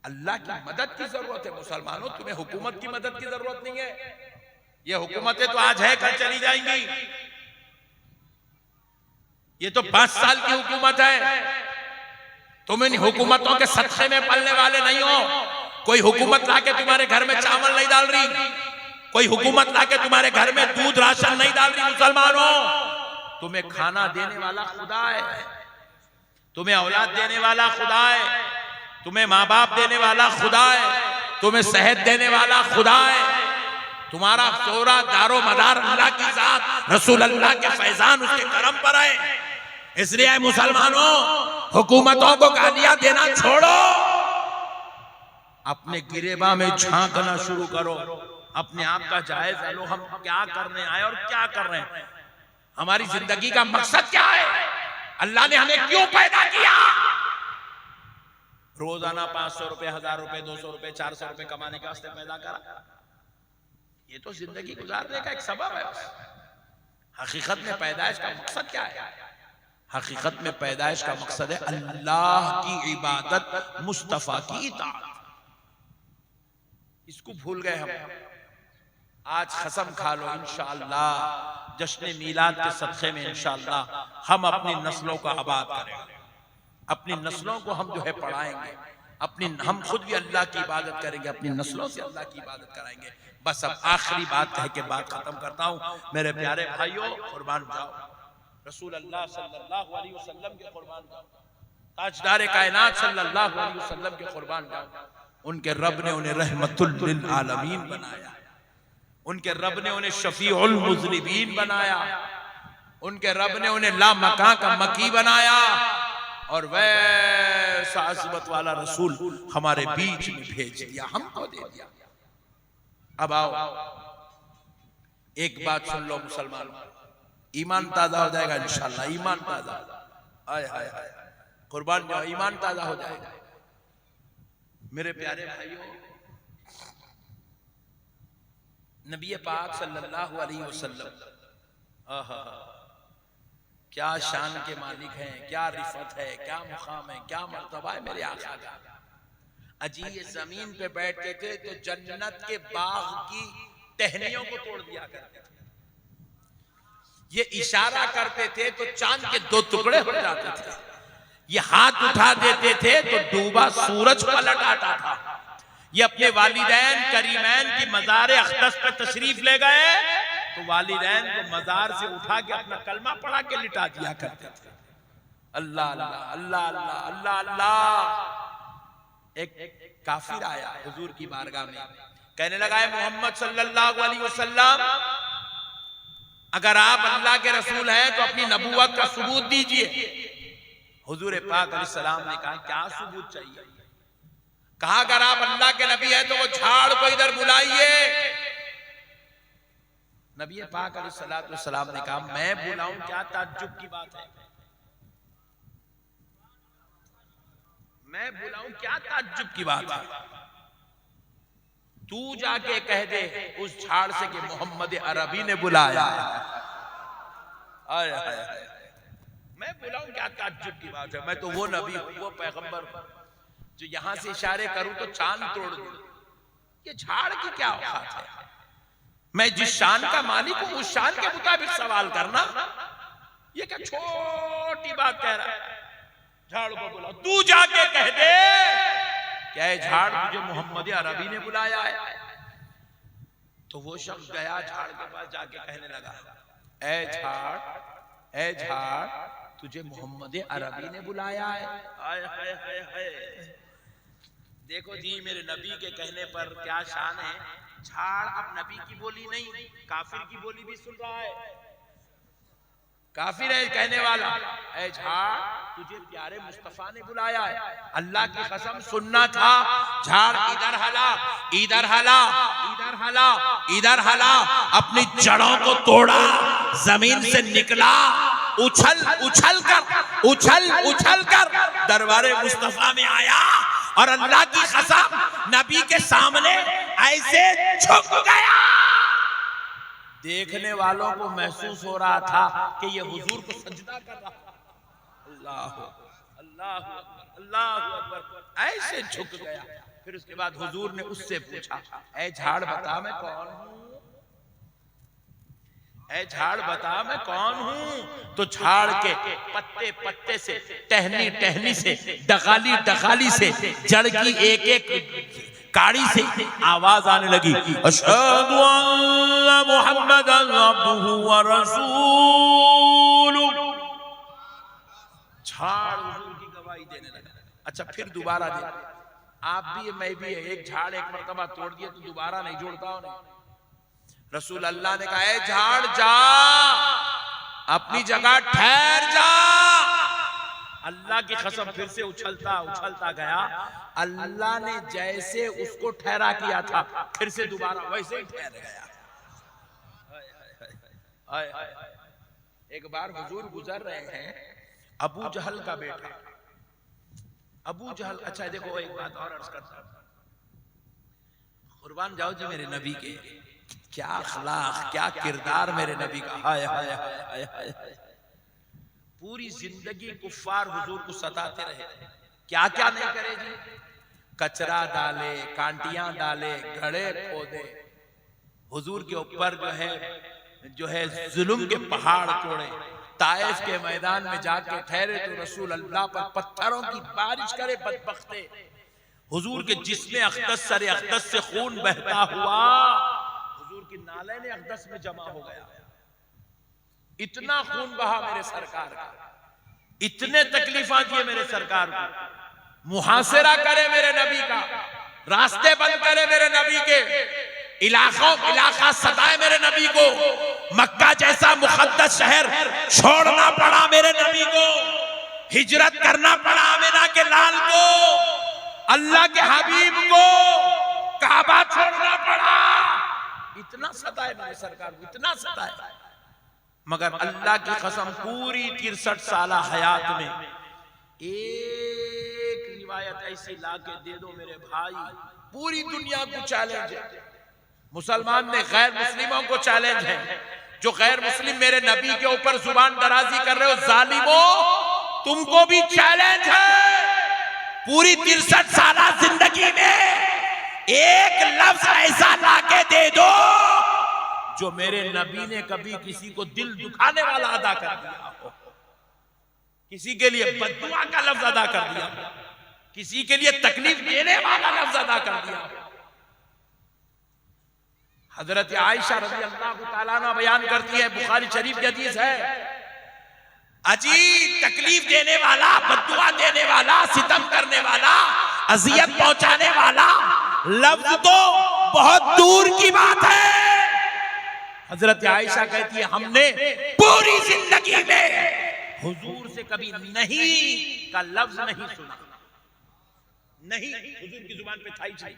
अल्लाह की मदद की जरूरत है मुसलमानों, तुम्हें हुकूमत की मदद की जरूरत नहीं है। ये हुकूमतें तो आज है कल चली जाएंगी, ये तो 5 साल की हुकूमत है, तुम इन हुकूमतों के सदक़े में पलने वाले नहीं हो। कोई हुकूमत लाके तुम्हारे घर में चावल नहीं डाल रही, कोई हुकूमत लाके तुम्हारे घर में दूध राशन नहीं डाल रही। मुसलमानों, तुम्हें खाना देने वाला खुदा है, तुम्हें औलाद देने वाला खुदा है, तुम्हें माँ बाप देने वाला खुदा है, तुम्हें सेहत देने वाला खुदा है, तुम्हारा सोरा दारो मदार अल्लाह की जात, रसूल अल्लाह के फैजान उसके करम पर है। इसलिए मुसलमानों, हुकूमतों को गालियां देना छोड़ो, अपने गिरेबा में झांकना शुरू करो, अपने आप का जायजा लो, हम क्या करने आए और क्या कर रहे हैं, हमारी जिंदगी का मकसद क्या है, अल्लाह ने हमें क्यों पैदा किया। रोजाना 500 रुपए, 1000 रुपए, 200 रुपए, 400 रुपए कमाने के वास्ते पैदा करा, ये तो जिंदगी गुजारने का एक सबब है। हकीकत में पैदाइश का मकसद क्या है? हकीकत में पैदाइश का मकसद है अल्लाह की इबादत, मुस्तफा की इताअत। इसको भूल गए हम। आज कसम खा लो इंशाअल्लाह जश्न मीलाद के सदक़े में इंशाअल्लाह हम अपनी नस्लों का आबाद करेंगे, अपनी नस्लों को हम जो है पढ़ाएंगे, हम खुद भी अल्लाह की इबादत करेंगे, अपनी नस्लों से अल्लाह की इबादत कराएंगे। बस अब आखिरी बात कह के बात खत्म करता हूँ। मेरे प्यारे भाइयों, कुर्बान जाओ, रसूल अल्लाह सल्लल्लाहु अलैहि वसल्लम के कुर्बान जाओ, ताजदार कायनात सल्लल्लाहु अलैहि वसल्लम के कुर्बान जाओ। उनके रब ने उन्हें रहमतुल लिल आलमीन बनाया, उनके रब ने उन्हें शफीउल मुज़निबीन बनाया, उनके रब ने उन्हें ला मकां का मकी बनाया और वैसा अज़मत वाला रसूल हमारे बीच में भेज दिया, हमको दे दिया। अब आओ एक बात सुन लो मुसलमान, ईमान ताजा हो जाएगा इंशाअल्लाह, ईमान ताजा, आय हाय हाय, कुर्बान जाओ, ईमान ताजा हो जाएगा। मेरे प्यारे भाइयों, नबी पाक सल्लल्लाहु अलैहि वसल्लम क्या शान के मालिक हैं, क्या रिफत है, क्या मुकाम है, क्या मर्तबा है मेरे आका का। अजी ये जमीन पे बैठते थे तो जन्नत के बाग की टहनियों को तोड़ दिया करते थे, ये इशारा करते थे तो चांद के दो टुकड़े हो जाते थे, ये हाथ उठा देते थे तो डूबा सूरज पलट आता था। ये अपने वालिदैन करीमैन की मज़ार अक़दस पे तशरीफ ले गए तो वालिदैन को मज़ार से उठा के अपना कलमा पढ़ा के लिटा दिया करते थे। अल्लाह अल्लाह अल्लाह अल्लाह अल्लाह अल्लाह। एक काफिर आया हुजूर की बारगाह में, कहने लगा है मोहम्मद सल्लल्लाहु अलैहि वसल्लम, अगर आप अल्लाह के रसूल हैं तो अपनी नबूवत का सबूत दीजिए। हुजूर पाक अलैहिस्सलाम ने कहा क्या सबूत चाहिए? कहा अगर आप अल्लाह के नबी हैं तो वो झाड़ को इधर बुलाइए। नबी पाक अलैहिस्सलाम ने कहा मैं बुलाऊं, क्या ताज्जुब की बात है, मैं बुलाऊं, क्या ताज्जुब की बात है। तू जाके कह दे उस झाड़ से कि मोहम्मद अरबी ने बुलाया। आय हाय हाय, मैं बुलाऊं, क्या ताज्जुब की बात है। मैं तो वो नबी हूं, वो पैगंबर जो यहां से इशारे करूं तो चांद तोड़ दूं। ये झाड़ की क्या औकात है? मैं जिस शान का मालिक हूं उस शान के मुताबिक सवाल करना, ये क्या छोटी बात कह रहा है। झाड़ को बुलाओ, तू जाके कह दे क्या है झाड़ मुझे मोहम्मद अरबी ने बुलाया है। तो वो शख्स गया झाड़ के पास, जाके कहने लगा ए झाड़, ए झाड़, तुझे मोहम्मद अरबी ने बुलाया है। हाय हाय हाय हाय, देखो जी मेरे नबी के कहने पर क्या शान है। झाड़ अब नबी की बोली नहीं, काफिर की बोली भी सुन रहा है। काफिर है कहने वाला, ए झाड़ तुझे प्यारे मुस्तफा ने बुलाया है। अल्लाह की कसम सुनना था। झाड़ इधर हला, इधर हला, इधर हला, इधर हला, अपनी जड़ों को तोड़ा, जमीन से निकला, उछल उछल कर, उछल उछल कर दरबारे मुस्तफा में आया और अल्लाह की कसम नबी के सामने ऐसे झुक गया। देखने वालों को महसूस हो रहा था कि ये हुजूर को सजदा कर रहा। अल्लाह अल्लाह अल्लाह अकबर, ऐसे झुक गया। फिर उसके बाद हुजूर ने उससे पूछा ए झाड़ बता मैं कौन हूं, ए झाड़ बता मैं कौन हूं। तो झाड़ के पत्ते पत्ते से, टहनी टहनी से, डगाली डगाली से, जड़ की एक एक काड़ी से आवाज आने लगी, अशहदु अन्ना मुहम्मदन अब्दुहु व रसूलुहु। झाड़ हुजूर की गवाही देने लगा। अच्छा फिर दोबारा दे, आप भी मैं भी है, एक झाड़ एक मर्तबा तोड़ दिया तो दोबारा नहीं जोड़ता हो नहीं। रसूल अल्लाह ने कहा है झाड़ जा, अपनी जगह ठहर जा। अल्लाह की कसम फिर से उछलता उछलता गया। अल्लाह ने जैसे उसको ठहरा किया था फिर से दोबारा वैसे ही ठहर गया। एक बार हुजूर गुजर रहे हैं, अबू जहल का बेटा अबू जहल। अच्छा देखो एक बात और अर्ज करता हूं, कुर्बान जाओ जी मेरे नबी के, क्या अखलाक, क्या किरदार मेरे नबी का। हाय हाय हाय हाय, पूरी जिंदगी कुफ्फार हुजूर को सताते रहे, क्या क्या नहीं करे जी। कचरा डाले, कांटियां डाले, घड़े खोदे, हुजूर के ऊपर जो है जुल्म के पहाड़ तोड़े। ताइफ के मैदान में जाके ठहरे तो रसूल अल्लाह पर पत्थरों की बारिश करे बदबख्ते। हुजूर के जिस्म अक़दस सर अक़दस से खून बहता हुआ हुजूर की नाले ने अक़दस में जमा हो गया। इतना खून बहा मेरे सरकार का, इतने तकलीफा दिए मेरे सरकार को। मुहासिरा करे मेरे नबी का। रास्ते बंद करे मेरे नबी के, इलाका सताए मेरे नबी को, मक्का जैसा मुकद्दस शहर छोड़ना पड़ा मेरे नबी को, हिजरत करना पड़ा आमिना के लाल को, अल्लाह के हबीब को काबा छोड़ना पड़ा। इतना सताए मेरे सरकार को, इतना सताए, मगर अल्लाह की कसम पूरी 63 साल हयात में एक रिवायत ऐसी लाके दे दो मेरे भाई, पूरी दुनिया को चैलेंज है। मुसलमान ने गैर मुस्लिमों को चैलेंज है, जो गैर मुस्लिम मेरे नबी के ऊपर जुबान दराजी कर रहे हो जालिमों, तुमको भी चैलेंज है। पूरी 63 साल जिंदगी में एक लफ्ज ऐसा लाके दे दो जो मेरे नबी ने कभी किसी को दिल दुखाने वाला अदा कर दिया हो, किसी के लिए बद्दुआ का लफ्ज अदा कर दिया, किसी के लिए तकलीफ देने वाला लफ्ज अदा कर दिया। हजरत आयशा रज़ी अल्लाह तआला अन्हा बयान करती है, बुखारी शरीफ की हदीस है, अजीब तकलीफ देने वाला, बद्दुआ देने वाला, सितम करने वाला, अजियत पहुंचाने वाला लफ्ज तो बहुत दूर की बात है। हजरत आयशा कहती है, हमने पूरी जिंदगी में हुजूर से कभी नहीं का लफ्ज नहीं सुना, नहीं हुजूर की जुबान पे था ही नहीं।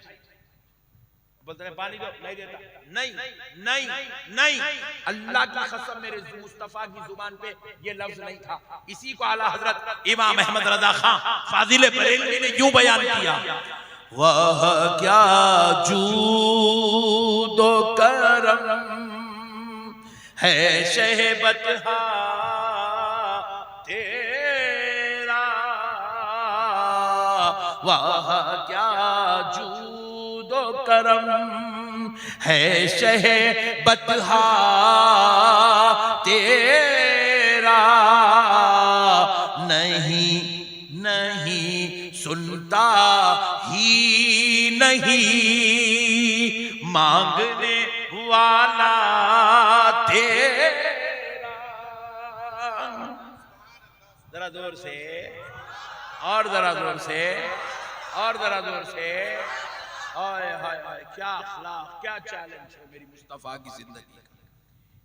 बोलते हैं पानी दो, नहीं देता, नहीं नहीं नहीं, अल्लाह की कसम मेरे मुस्तफा की जुबान पे ये लफ्ज नहीं था। इसी को आला हजरत इमाम अहमद रजा खां फाजिल बरेलवी ने यूं बयान किया, वह क्या जूदो करम है शहबत तेरा, वह क्या जूदो करम है शहबत तेरा, नहीं नहीं सुनता ही नहीं मांगने वाला तेरा। जरा जोर से, और जरा जोर से, और जरा जोर से। हाय हाय हाय, क्या अखलाक, क्या चैलेंज है मेरी मुस्तफा की जिंदगी का।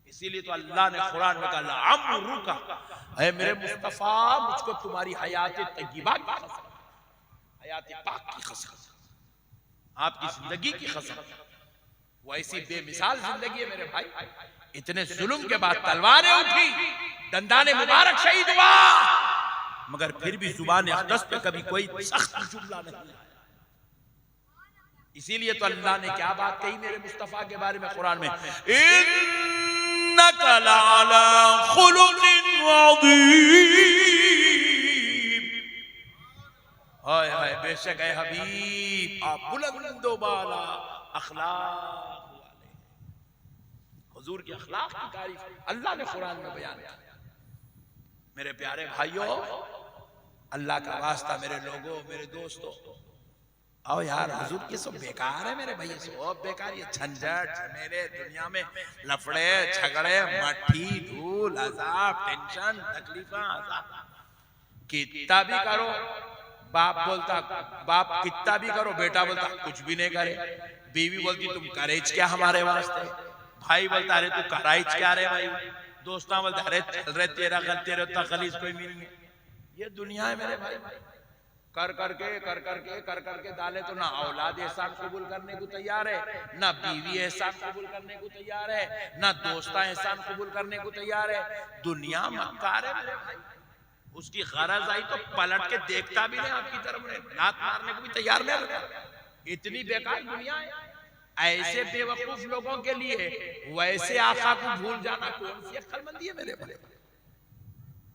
इसीलिए तो अल्लाह ने कुरान में कहा, अम्रुका, ऐ मेरे मुस्तफा मुझको तुम्हारी हयात तय्यबा की कसम, हयात पाक की कसम, आपकी जिंदगी की कसम, वैसी बेमिसाल जिंदगी है मेरे भाई। इतने जुल्म के बाद तलवारें उठी, दंदाने मुबारक शहीद हुआ, मगर फिर भी जुबान अक़दस पे कभी कोई सख्त जुमला नहीं आया। इसीलिए तो अल्लाह ने क्या बात कही मेरे मुस्तफा के बारे में कुरान में, इन्नका लअला खुलुकिन अज़ीम, हाय हाय बेशक है हबीब आप बुलंदो बाला अखलाक वाले। हुजूर के अखलाक की तारीफ अल्लाह ने कुरान में बयान किया। मेरे प्यारे भाइयों, अल्लाह का वास्ता मेरे लोगों, मेरे दोस्तों, आओ यार, हुजूर ये सब बेकार है मेरे भैया, सब बेकार, ये झंझट मेरे दुनिया में लफड़े झगड़े मट्ठी धूल अजाब टेंशन तकलीफा अजाब, कितना भी करो बाप बोलता, बाप कितना भी करो बेटा बोलता कुछ भी नहीं करे, बीवी बोलती तुम करेज क्या हमारे वास्ते, भाई बोलता अरे तू कराइज क्या रे भाई, दोस्ता बोलता अरे चल रहे तेरा गल तेरे तकलीफ कोई मिली है। ये दुनिया है मेरे भाई, कर करके डाले तो ना औलाद एहसान कबूल करने को तैयार है, ना बीवी एहसान कबूल करने को तैयार है, ना दोस्ता एहसान कबूल करने को तैयार है। दुनिया मक्कार है मेरे भाई, उसकी गरज आई तो पलट के देखता भी नहीं आपकी तरफ, लात मारने को भी तैयार नहीं रहता। इतनी बेकार दुनिया है। ऐसे बेवकूफ लोगों के लिए वैसे आका को भूल जाना कौन सी अक्लमंदी है मेरे भाई।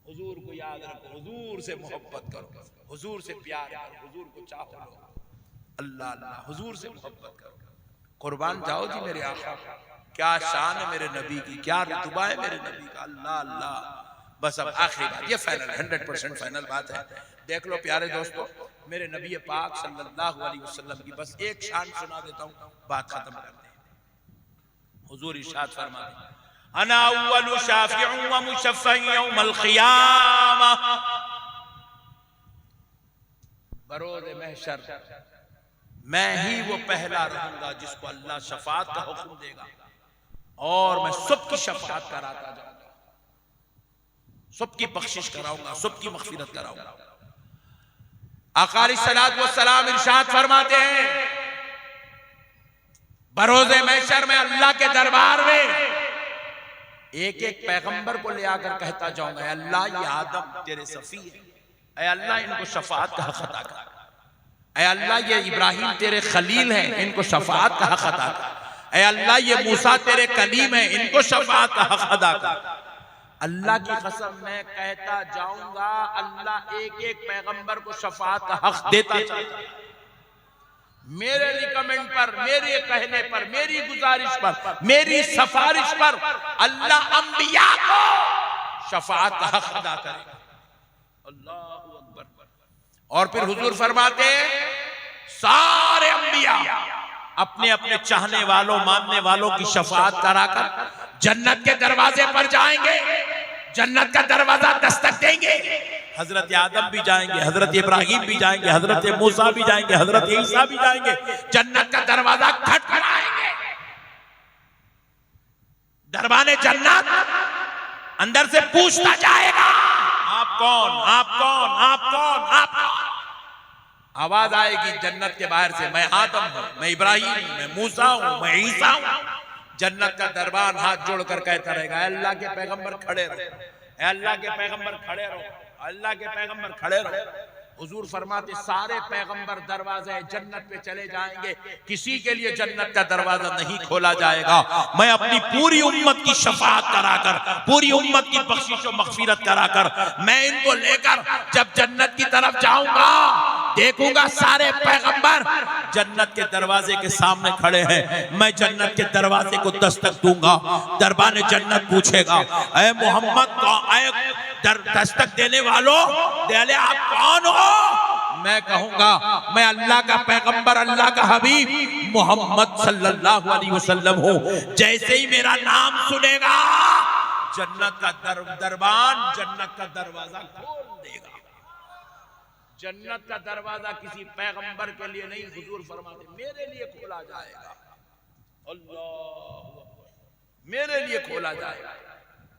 हुजूर को याद रखो, हुजूर से मोहब्बत करो, हुजूर से प्यार करो, हुजूर को चाहो, अल्लाह अल्लाह, हुजूर से मोहब्बत करो, कुर्बान जाओ जी मेरे आका। क्या शान है मेरे नबी की, क्या रुतबा है मेरे नबी का, अल्लाह अल्लाह। बस अब आखिरी बात, ये फाइनल 100% फाइनल बात है। देख लो प्यारे दोस्तों, मेरे नबी पाक सल्लल्लाहु अलैहि वसल्लम की बस एक शान सुना देता हूँ, बात खत्म करते हैं। हुजूर इरशाद फरमाते हैं, अना अव्वलु शाफिउन व मुशफ़्फ़अन यौमल क़ियामह, बरोज़ महशर मैं ही वो पहला रहूंगा जिसको अल्लाह शफाअत का हुक्म देगा और मैं सबकी शफाअत कराता जाऊंगा, सबकी बख्शिश कराऊंगा, सबकी मग़फ़िरत कराऊंगा। आका अलैहिस्सलातु वस्सलाम इरशाद फरमाते हैं, बरोज़े महशर में अल्लाह के दरबार में एक एक पैगंबर को ले आकर कहता जाऊंगा, अल्लाह ये आदम तेरे सफी है, ऐ अल्लाह इनको शफाअत का हक अता कर, ऐ अल्लाह ये इब्राहिम तेरे खलील हैं, इनको शफाअत का हक अता कर, ऐ अल्लाह ये मूसा तेरे कलीम है, इनको शफाअत का हक अदा कर। अल्लाह की कसम मैं कहता जाऊंगा, अल्लाह एक एक पैगंबर को शफाअत का हक देता जाएगा। मेरे रिकमेंड पर, मेरे कहने पर, मेरी गुजारिश पर, मेरी सिफारिश पर अल्लाह अंबिया को शफाअत का हक अदा करेगा। अल्लाहु अकबर। और फिर हुजूर फरमाते हैं, सारे अंबिया अपने अपने चाहने वालों, मानने वालों की शफाअत कराकर जन्नत के दरवाजे पर जाएंगे, जन्नत का दरवाजा दस्तक देंगे। हजरत आदम भी जाएंगे, हजरत इब्राहिम भी जाएंगे, हजरत मूसा भी जाएंगे, हजरत ईसा भी जाएंगे, जन्नत का दरवाजा खटखटाएंगे। दरबाने जन्नत अंदर से पूछता जाएगा, आप कौन, आप कौन, आप कौन, आप कौन? आवाज आएगी जन्नत के बाहर से, मैं आदम हूं, मैं इब्राहिम हूं, मैं मूसा हूं, मैं ईसा हूं। जन्नत का दरबार हाथ जोड़कर कहता रहेगा, अल्लाह के पैगंबर खड़े रहो, अल्लाह के पैगंबर खड़े रहो, अल्लाह के पैगंबर खड़े रहो। हुजूर फरमाते, सारे पैगंबर दरवाजे जन्नत पे चले जाएंगे, किसी के लिए जन्नत का दरवाजा नहीं खोला जाएगा। मैं अपनी पूरी उम्मत की शफाअत कराकर, पूरी उम्मत की बख्शिश और मग़फ़िरत कराकर मैं इनको लेकर जब जन्नत की तरफ जाऊंगा, देखूंगा सारे पैगंबर जन्नत के दरवाजे के सामने खड़े हैं। मैं जन्नत के दरवाजे को दस्तक दूंगा, दरबान जन्नत पूछेगा, ऐ मोहम्मद दस्तक देने वालों, देले आप कौन हो? मैं कहूंगा, मैं अल्लाह का पैगंबर, अल्लाह का हबीब मोहम्मद सल्लल्लाहु अलैहि वसल्लम हूं। जैसे ही मेरा नाम सुनेगा, जन्नत का दरबान जन्नत का दरवाजा खोल देगा। जन्नत का दरवाजा किसी पैगंबर के लिए नहीं, हुजूर फरमाते मेरे लिए खोला जाएगा। अल्लाह, मेरे लिए खोला जाएगा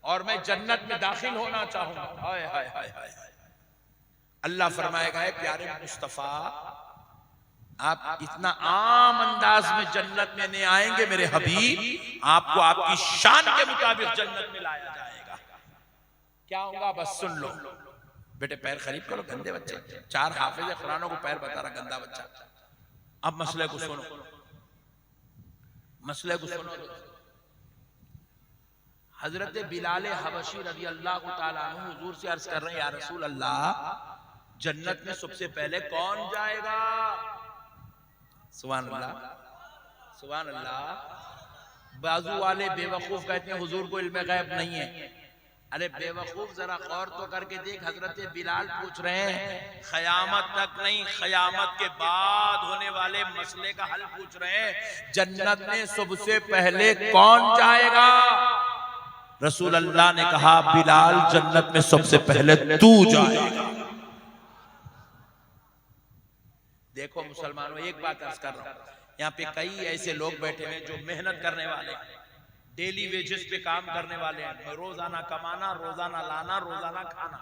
और मैं जन्नत में दाखिल होना चाहूंगा। हाय हाय हाय हाय। अल्लाह फरमाएगा, है प्यारे मुस्तफा, आप इतना आम अंदाज में जन्नत में नहीं आएंगे मेरे हबीब, आपको आपकी शान के मुताबिक जन्नत में लाया जाएगा। क्या होगा बस सुन लो। बेटे पैर खरीद करो, गंदे बच्चे, 4 हाफिज़ कुरानों को पैर बता रहा गंदा बच्चा। अब मसले को सुनो, मसले को सुनो। हजरत बिलाल हबशी रज़ी अल्लाह ताला अन्हु हुजूर से अर्ज कर रहे हैं, या रसूल अल्लाह, जन्नत में सबसे पहले कौन जाएगा? सुभान अल्लाह, सुभान अल्लाह। बाजू वाले बेवकूफ कहते हैं हुजूर को इल्म गैब नहीं है। अरे बेवकूफ, जरा गौर तो करके देख, हजरत बिलाल पूछ रहे हैं, क़यामत तक नहीं, क़यामत के बाद होने वाले मसले का हल पूछ रहे हैं। जन्नत में सबसे पहले कौन जाएगा? रसूल अल्लाह ने कहा, बिलाल जन्नत में सबसे पहले तू जाएगा। देखो मुसलमानों, एक बात अर्ज कर रहा हूं, यहाँ पे कई ऐसे लोग बैठे हैं जो मेहनत करने वाले हैं, डेली वेजेस पे काम करने वाले हैं, रोजाना कमाना, रोजाना लाना, रोजाना खाना।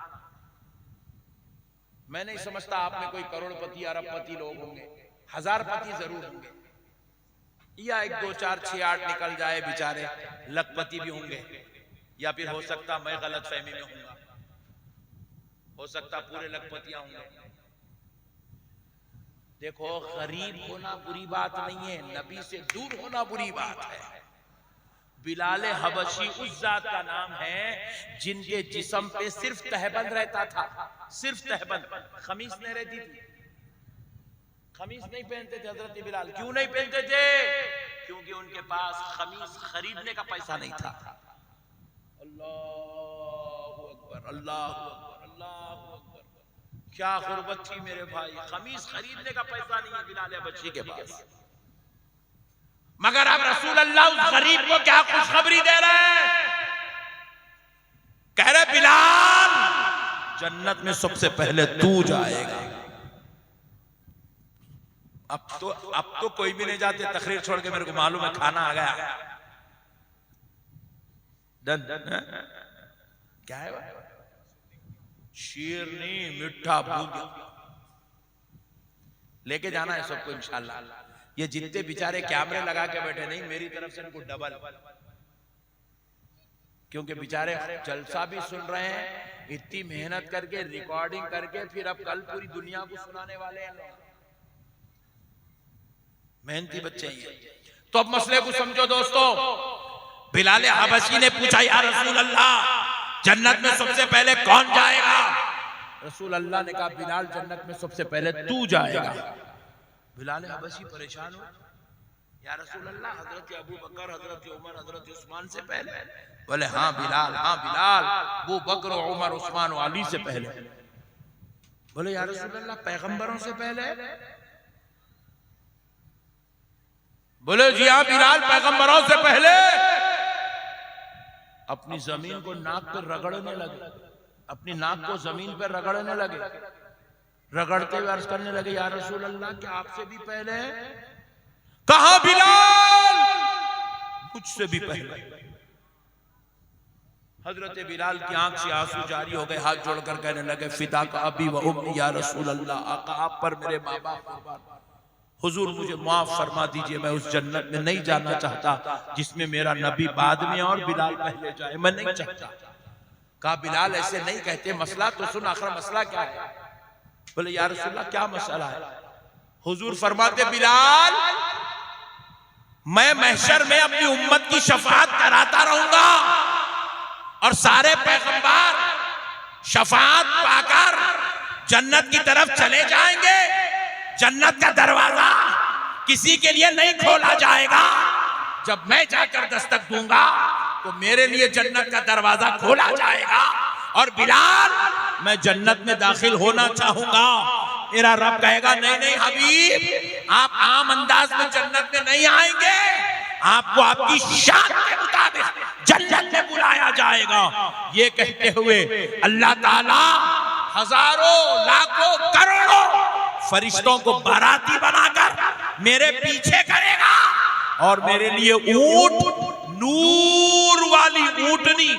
मैं नहीं समझता आप में कोई करोड़पति अरबपति लोग होंगे, हजारपति जरूर होंगे, या 1 2 4 6 8 निकल जाए बेचारे, लखपति भी होंगे, या फिर हो सकता मैं गलत फहमी में हूंगा, हो सकता पूरे लखपतियां होंगे। देखो, गरीब होना बुरी बात नहीं है, नबी से दूर होना बुरी बात है। बिलाल हबशी उस जात का नाम है जिनके जिस्म पे सिर्फ तहबंद रहता था, सिर्फ तहबंद, खमीस नहीं रहती थी। खमीस नहीं पहनते थे हजरत बिलाल। क्यों नहीं पहनते थे? क्योंकि उनके पास खमीस खरीदने का पैसा नहीं था। अल्लाहु अकबर, अल्लाहु अकबर, अल्लाहु अकबर। क्या गुर्बत थी मेरे भाई, खमीस खरीदने का पैसा नहीं है बिलाल हबशी के पास। मगर अब रसूल अल्लाह उस गरीब को क्या खुशखबरी दे रहे हैं? कह रहे बिलाल जन्नत में सबसे पहले तू जाएगा। अब तो कोई भी नहीं जाते तकरीर छोड़ के, मेरे को मालूम है खाना आ गया। डन क्या है वो? शीरनी मीठा भूंजा लेके जाना है सबको इंशाल्लाह। ये जितने बेचारे कैमरे लगा के बैठे, नहीं मेरी तरफ से इनको डबल, क्योंकि बेचारे जलसा भी सुन रहे हैं, इतनी मेहनत करके रिकॉर्डिंग करके फिर अब कल पूरी दुनिया को सुनाने वाले हैं। मेहनती बच्चे ही। तो अब मसले को समझो दोस्तों। बिलाल हबशी ने पूछा, या रसूल अल्लाह जन्नत में सबसे पहले कौन जाएगा? रसूल अल्लाह ने कहा, बिलाल जन्नत में सबसे पहले तू जाएगा। बिलाल हबशी परेशान हो, या रसूल अल्लाह हजरत अबू बकर, हजरत उमर, हजरत उस्मान से पहले? बोले हाँ बिलाल, अबू बकर, उमर, उस्मान, अली से पहले। बोले या रसूल अल्लाह पैगंबरों से पहले? बोले जी हाँ बिलाल पैगंबरों से पहले। अपनी जमीन को नाक पर रगड़ने लगे, अपनी नाक को जमीन पर रगड़ने लगे, रगड़ते हुए अर्ज करने लगे, या रसूल अल्लाह क्या आपसे भी पहले? कहा बिलाल मुझसे भी पहले। हजरत बिलाल की आंख से आंसू जारी हो गए, हाथ जोड़कर कहने लगे, फिदा का अबी व उम्मी या रसूल अल्लाह, आका आप पर मेरे माँ बाप, हुजूर मुझे माफ फरमा दीजिए, मैं उस जन्नत में नहीं जाना चाहता जिसमें मेरा नबी बाद में और बिलाल पहले जाए, मैं नहीं चाहता। कहा बिलाल ऐसे नहीं कहते, मसला तो सुन, आखिर मसला क्या है? बोले या रसूल अल्लाह क्या मसला है? हुजूर फरमाते, बिलाल मैं महशर में अपनी उम्मत की शफाअत कराता रहूंगा और सारे पैगंबर शफाअत पाकर जन्नत की तरफ चले जाएंगे। जन्नत का दरवाजा किसी के लिए नहीं खोला जाएगा। जब मैं जाकर दस्तक दूंगा तो मेरे लिए जन्नत का दरवाजा खोला जाएगा। और बिलाल मैं जन्नत में दाखिल होना चाहूंगा। मेरा रब कहेगा, नहीं नहीं हबीब, आप आम अंदाज में जन्नत में नहीं आएंगे, आपको आपकी शान के मुताबिक जन्नत में बुलाया जाएगा। ये कहते हुए अल्लाह ताला हजारों, लाखों, करोड़ों फरिश्तों को बाराती बनाकर मेरे पीछे करेगा और मेरे लिए ऊंट, नूर वाली ऊंटनी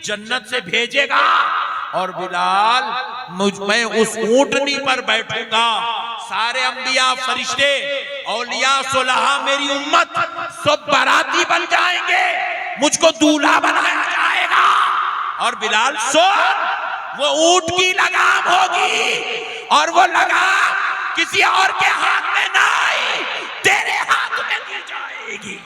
जन्नत से भेजेगा। और बिलाल मैं उस ऊंटनी पर बैठूंगा। सारे अंबिया, फरिश्ते, औलिया, सुलहा, मेरी उम्मत सब बाराती बन जाएंगे, मुझको दूल्हा बनाया जाएगा। और बिलाल सुन, वो ऊंट की लगाम होगी और वो लगाम किसी और के हाथ में नहीं, तेरे हाथ में दी जाएगी।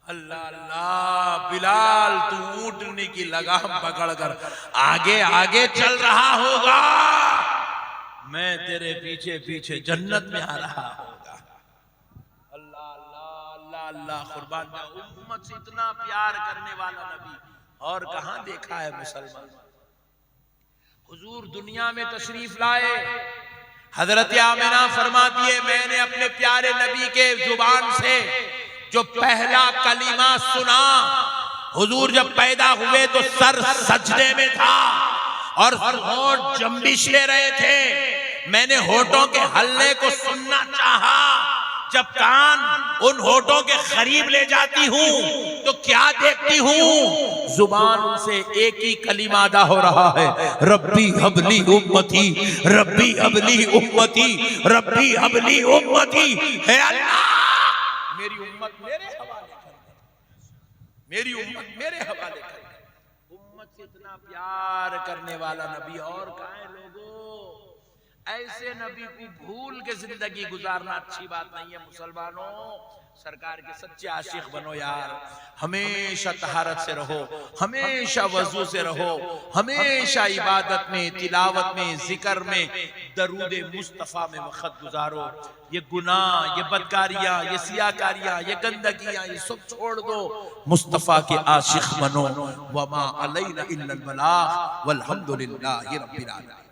अल्लाह अल्लाह, बिलाल तू ऊंटनी की लगाम पकड़कर आगे आगे चल रहा होगा, मैं तेरे पीछे पीछे जन्नत में आ रहा होगा। अल्लाह अल्लाह अल्लाह अल्लाह, कुर्बान जाऊं, उम्मत से इतना प्यार करने वाला नबी और कहां देखा है मुसलमान। हुजूर दुनिया में तशरीफ लाए, हजरत आमिना फरमाती है, मैंने अपने प्यारे नबी के जुबान से जो पहला कलीमा सुना, हुजूर जब पैदा हुए तो सर सजदे में था और होंठ जंबिश ले रहे थे। मैंने होठों के हल्ले को सुनना चाहा। जब कान उन होठों के करीब ले जाती हूँ तो क्या देखती हूँ, जुबान से एक ही कलीमा अदा हो रहा है, रब्बी हबली उम्मती, रब्बी हबली उम्मती, रब्बी हबली उम्मती। है अल्लाह मेरी उम्मत मेरे हवाले कर दे, मेरी उम्मत मेरे हवाले कर दे। उम्मत से इतना प्यार करने वाला नबी और कहाँ है लोगों? ऐसे नबी को भूल के जिंदगी गुजारना अच्छी बात नहीं है। मुसलमानों, सरकार के सच्चे आशिक बनो यार। हमेशा तहारत से रहो, हमेशा वजू से रहो, हमेशा इबादत में, तिलावत में, जिक्र में, दरूद मुस्तफा में वक्त गुजारो। ये गुनाह, ये बदकारियां, ये सियाकारियां, ये गंदगियां, ये सब छोड़ दो। मुस्तफा के आशिक बनो। वमा अलैना इल्लल बलाग वल्हम्दुलिल्लाहि रब्बिल आलमीन।